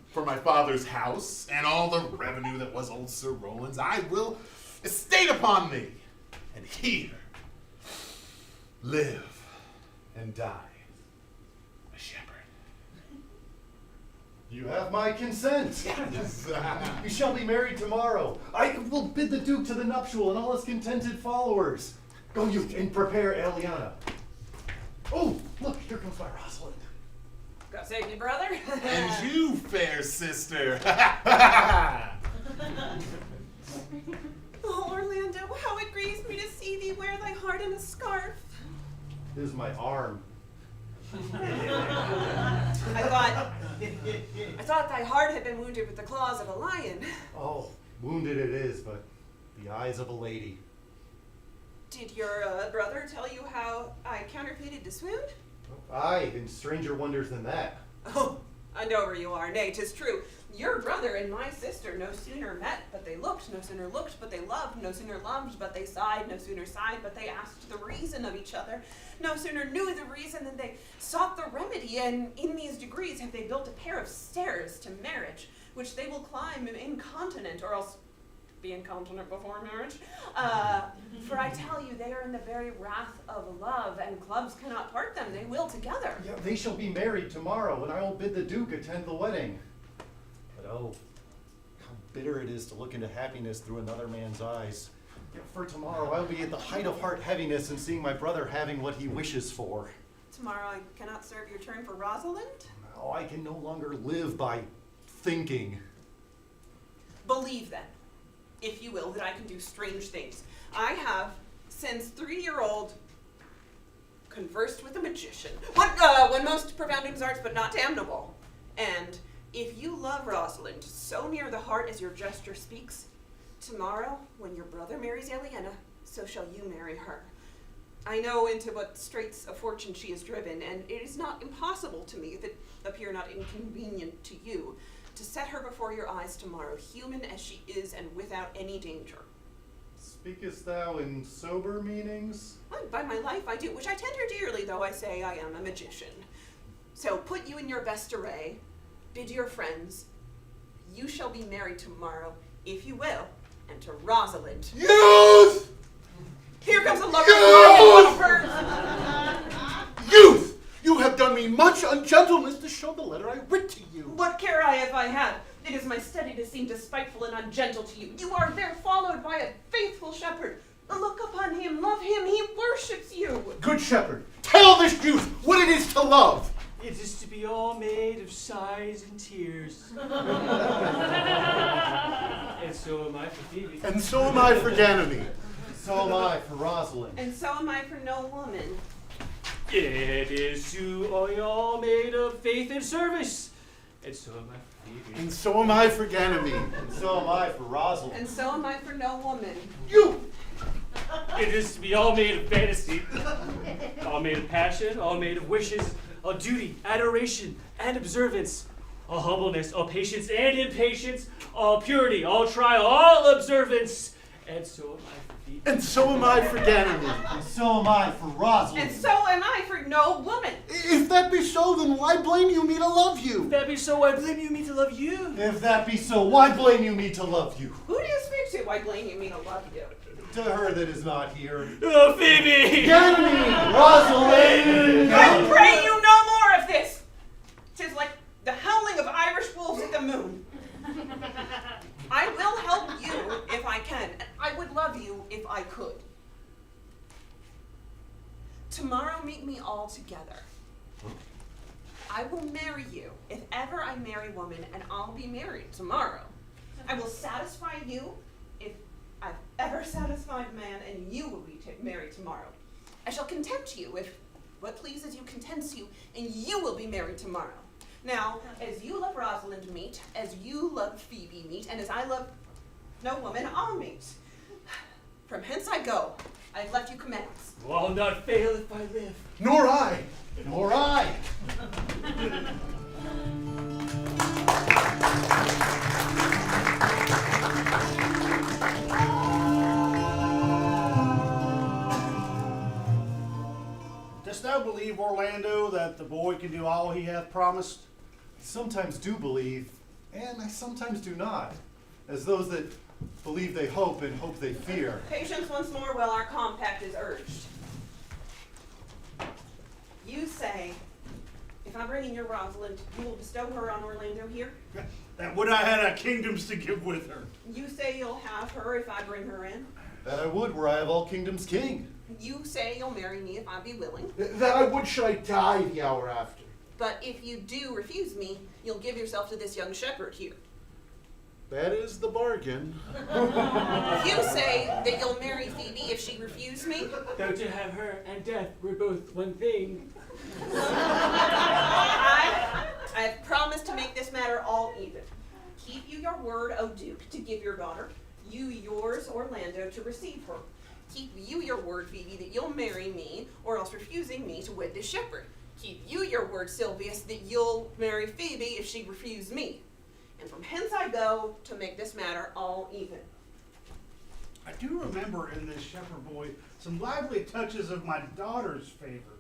For my father's house and all the revenue that was old Sir Roland's, I will estate upon thee, and here live and die a shepherd. You have my consent. You shall be married tomorrow. I will bid the Duke to the nuptial and all his contented followers. Go you and prepare Eliana. Oh, look, here comes my Rosalind. God save me, brother. And you, fair sister. Oh, Orlando, how it grieves me to see thee wear thy heart in a scarf. This is my arm. I thought thy heart had been wounded with the claws of a lion. Oh, wounded it is, but the eyes of a lady. Did your brother tell you how I counterfeited to swoon? Aye, and stranger wonders than that. Oh, I know where you are. Nay, 'tis true. Your brother and my sister no sooner met, but they looked, no sooner looked, but they loved, no sooner loved, but they sighed, no sooner sighed, but they asked the reason of each other, no sooner knew the reason than they sought the remedy, and in these degrees have they built a pair of stairs to marriage, which they will climb incontinent, or else be incontinent before marriage. For I tell you, they are in the very wrath of love, and clubs cannot part them. They will together. Yeah, they shall be married tomorrow, and I will bid the Duke attend the wedding. But oh, how bitter it is to look into happiness through another man's eyes. Yeah, for tomorrow, I'll be at the height of heart heaviness and seeing my brother having what he wishes for. Tomorrow I cannot serve your turn for Rosalind? Oh, I can no longer live by thinking. Believe then, if you will, that I can do strange things. I have, since 3-year-old, conversed with a magician. One most profound in his arts, but not damnable. And if you love Rosalind so near the heart as your gesture speaks, tomorrow, when your brother marries Eliana, so shall you marry her. I know into what straits of fortune she is driven, and it is not impossible to me, if it appear not inconvenient to you, to set her before your eyes tomorrow, human as she is and without any danger. Speakest thou in sober meanings? Well, by my life I do, which I tender dearly, though I say I am a magician. So put you in your best array, bid your friends, you shall be married tomorrow, if you will, and to Rosalind. Youth! Here comes a Youth! Youth! You have done me much ungentleness to show the letter I writ to you. What care I if I had? It is my study to seem despiteful and ungentle to you. You are there followed by a faithful shepherd. Look upon him, love him, he worships you. Good shepherd, tell this youth what it is to love. It is to be all made of sighs and tears. And so am I for Phoebe. And so am I for Ganymede. So am I for Rosalind. And so am I for no woman. It is to all made of faith and service. And so am I for Phoebe. And so am I for Ganymede. And so am I for Rosalind. And so am I for no woman. You! It is to be all made of fantasy, all made of passion, all made of wishes, all duty, adoration, and observance, all humbleness, all patience and impatience, all purity, all trial, all observance. And so am I for Phoebe. And so am I for Ganymede. And so am I for Rosalind. And so am I for no woman. If that be so, then why blame you me to love you? If that be so, why blame you me to love you? If that be so, why blame you me to love you? Who do you speak to? Why blame you me to love you? To her that is not here. Oh, Phoebe! Ganymede! Rosalind! I pray you no more of this. 'Tis like the howling of Irish wolves at the moon. I will help you if I can, and I would love you if I could. Tomorrow meet me all together. I will marry you if ever I marry woman, and I'll be married tomorrow. I will satisfy you if I've ever satisfied man, and you will be married tomorrow. I shall content you if what pleases you contents you, and you will be married tomorrow. Now, as you love Rosalind meet, as you love Phoebe meet, and as I love no woman, I'll meet. From hence I go. I've left you commands. Oh, I'll not fail if I live. Nor I. Nor I. Dost thou believe, Orlando, that the boy can do all he hath promised? I sometimes do believe, and I sometimes do not. As those that believe they hope and hope they fear. Patience once more while our compact is urged. You say, if I'm bringing your Rosalind, you will bestow her on Orlando here? That would I had kingdoms to give with her. You say you'll have her if I bring her in? That I would, were I of all kingdoms king. You say you'll marry me if I be willing? That I would should I die the hour after. But if you do refuse me, you'll give yourself to this young shepherd here. That is the bargain. You say that you'll marry Phoebe if she refuse me? Though to have her and death were both one thing. I have promised to make this matter all even. Keep you your word, O Duke, to give your daughter. You yours, Orlando, to receive her. Keep you your word, Phoebe, that you'll marry me, or else refusing me to wed this shepherd. Keep you your word, Sylvius, that you'll marry Phoebe if she refuse me. And from hence I go to make this matter all even. I do remember in this shepherd boy some lively touches of my daughter's favor.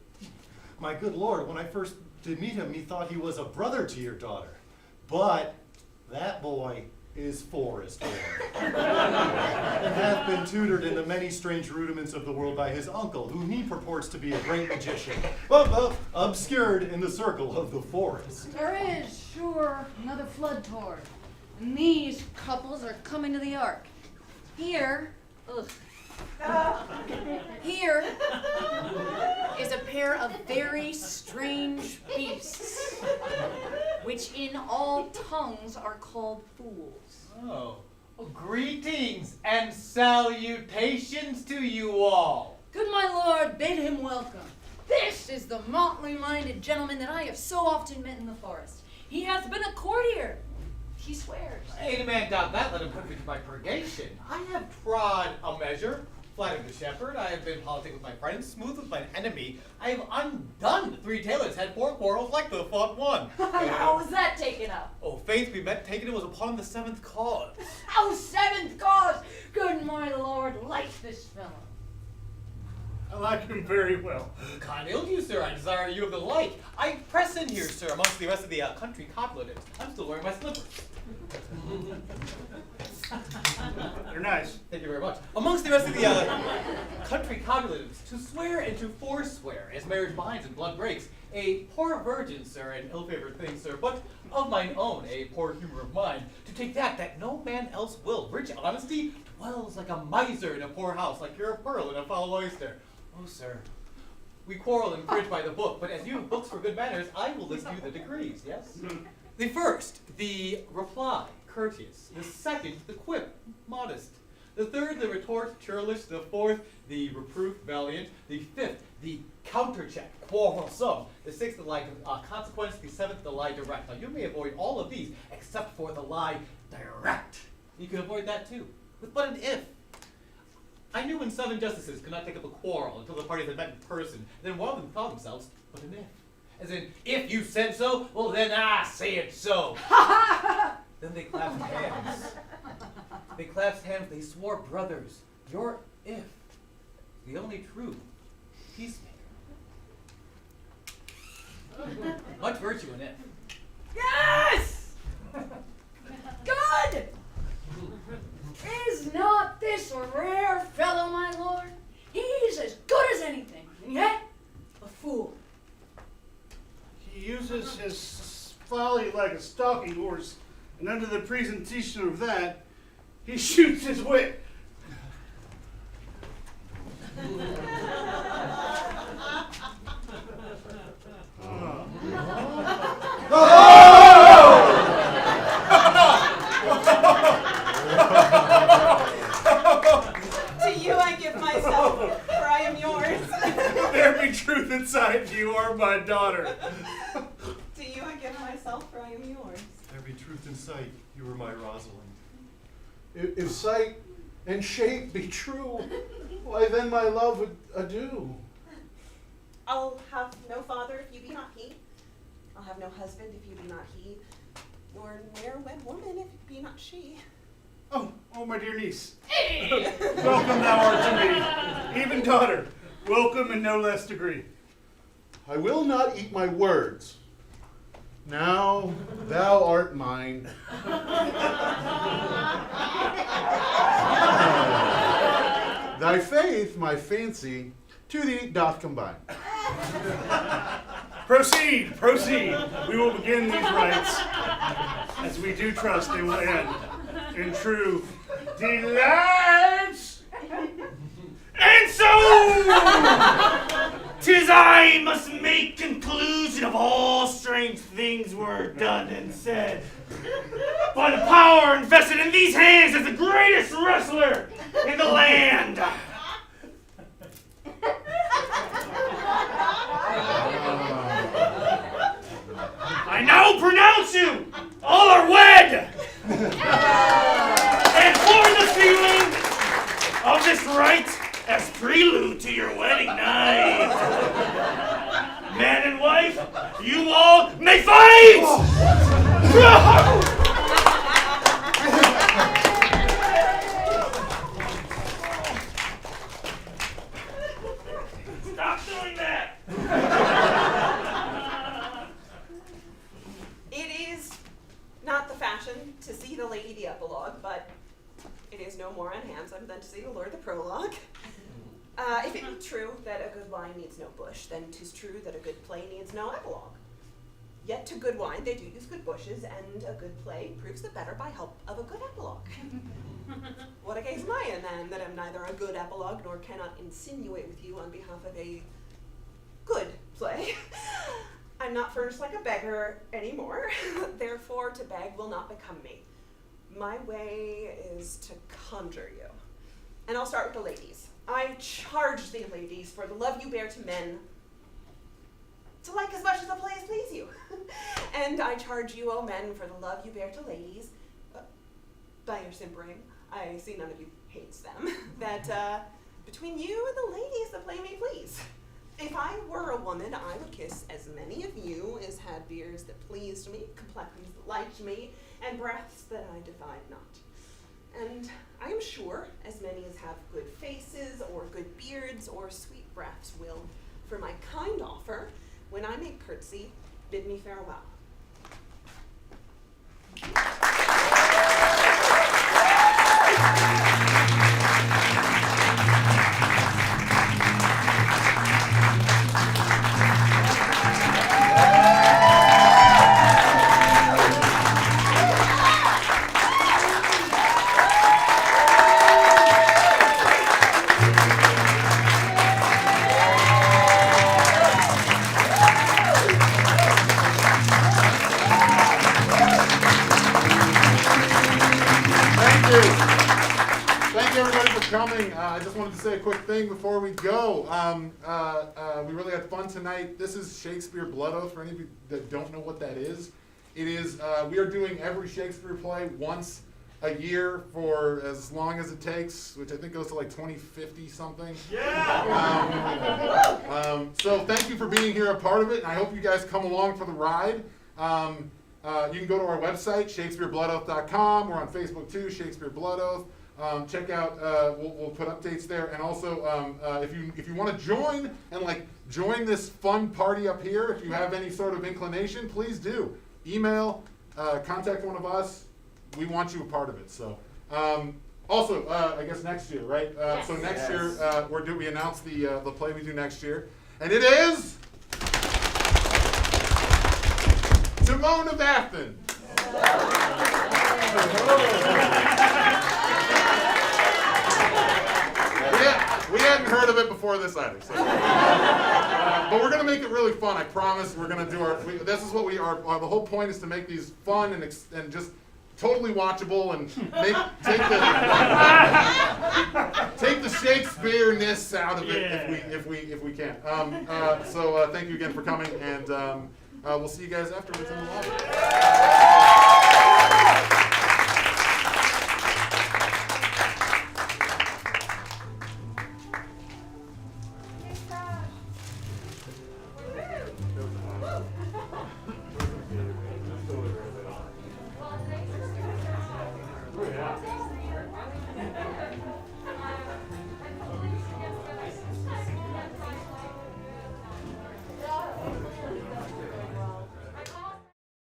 My good lord, when I first did meet him, methought he was a brother to your daughter. But that boy is forest born, and hath been tutored in the many strange rudiments of the world by his uncle, whom he purports to be a great magician, but obscured in the circle of the forest. There is, sure, another flood toward. And these couples are coming to the ark. Here, here is a pair of very strange beasts, which in all tongues are called fools. Oh, greetings and salutations to you all. Good my lord, bid him welcome. This is the motley-minded gentleman that I have so often met in the forest. He hath been a courtier. He swears. Ain't a man doubt that, let him put me to my purgation. I have trod a measure, flattered the shepherd, I have been politic with my friends, smooth with mine enemy. I have undone 3 tailors, had 4 quarrels, like the fought one. How was that taken up? Oh, faith we met, taken it was upon the 7th cause. Oh, 7th cause! Good my lord, like this fellow. I like him very well. Kind ill to you, sir, I desire you of the like. I press in here, sir, amongst the rest of the country cobblers. I'm still wearing my slippers. They're nice. Thank you very much. Amongst the rest of the country cogulatives, to swear and to forswear, as marriage binds and blood breaks, a poor virgin, sir, an ill-favored thing, sir, but of mine own, a poor humor of mine, to take that no man else will. Rich honesty dwells like a miser in a poor house, like you're a pearl in a foul oyster. Oh, sir, we quarrel and fridge by the book, but as you have books for good manners, I will list you the degrees, yes? The first, the reply, courteous. The second, the quip, modest. The third, the retort, churlish. The fourth, the reproof, valiant. The fifth, the countercheck, quarrelsome. The sixth, the lie consequence. The seventh, the lie direct. Now, you may avoid all of these except for the lie direct. You can avoid that too, with but an if. I knew when 7 justices could not take up a quarrel until the parties had met in person, and then one of them called themselves but an if. As in, if you said so, well then I say it so. Then they clasped hands. They clasped hands, they swore brothers. Your if, the only true peacemaker. Much virtue in it. Yes! Good! Is not this a rare fellow, my lord? He's as good as anything, and yet a fool. He uses his folly like a stalking horse, and under the presentation of that, he shoots his wit. To you I give myself, for I am yours. There be truth inside, you are my daughter. To you I give myself, for I am yours. There be truth in sight, you are my Rosalind. If sight and shape be true, why then my love would adieu. I'll have no father if you be not he. I'll have no husband if you be not he. Nor ne'er wed woman if you be not she. Oh, my dear niece. Welcome thou art to me. Even daughter, welcome in no less degree. I will not eat my words. Now thou art mine. Thy faith, my fancy, to thee doth combine. Proceed, proceed. We will begin these rites, as we do trust they will end in true delights. And so, 'tis I must make conclusion of all strange things were done and said. By the power invested in these hands as the greatest wrestler in the land. I now pronounce you all are wed. And for the sealing of this rite, as prelude to your wedding night, man and wife, you all may fight! Stop doing that! It is not the fashion to see the lady the epilogue, but it is no more unhandsome than to see the lord the prologue. If it be true that a good wine needs no bush, then 'tis true that a good play needs no epilogue. Yet to good wine they do use good bushes, and a good play proves the better by help of a good epilogue. What a case am I in, then, that am neither a good epilogue nor cannot insinuate with you on behalf of a good play? I'm not furnished like a beggar anymore, therefore to beg will not become me. My way is to conjure you. And I'll start with the ladies. I charge thee, ladies, for the love you bear to men, to like as much as the play as please you. And I charge you, O men, for the love you bear to ladies, by your simpering, I see none of you hates them, that between you and the ladies the play may please. If I were a woman, I would kiss as many of you as had beards that pleased me, complexions that liked me, and breaths that I defied not. And I am sure as many as have good faces, or good beards, or sweet breaths will, for my kind offer, when I make curtsy, bid me farewell. I just wanted to say a quick thing before we go. We really had fun tonight. This is Shakespeare Blood Oath, for any of you that don't know what that is. It is, we are doing every Shakespeare play once a year for as long as it takes, which I think goes to like 2050 something. Yeah! So thank you for being here, a part of it, and I hope you guys come along for the ride. You can go to our website, shakespearebloodOath.com. We're on Facebook too, Shakespeare Blood Oath. Check out, we'll put updates there, and also if you want to join and join this fun party up here, if you have any sort of inclination, please do. Email, contact one of us. We want you a part of it. So also, I guess next year, right? Yes. So next year we announced the play we do next year, and it is Timon of Athens. We hadn't heard of it before this either. So. But we're going to make it really fun, I promise. We're going to do this is what we are. The whole point is to make these fun and just totally watchable and take the Shakespeare-ness out of it if we can. So thank you again for coming, and we'll see you guys afterwards in the lobby.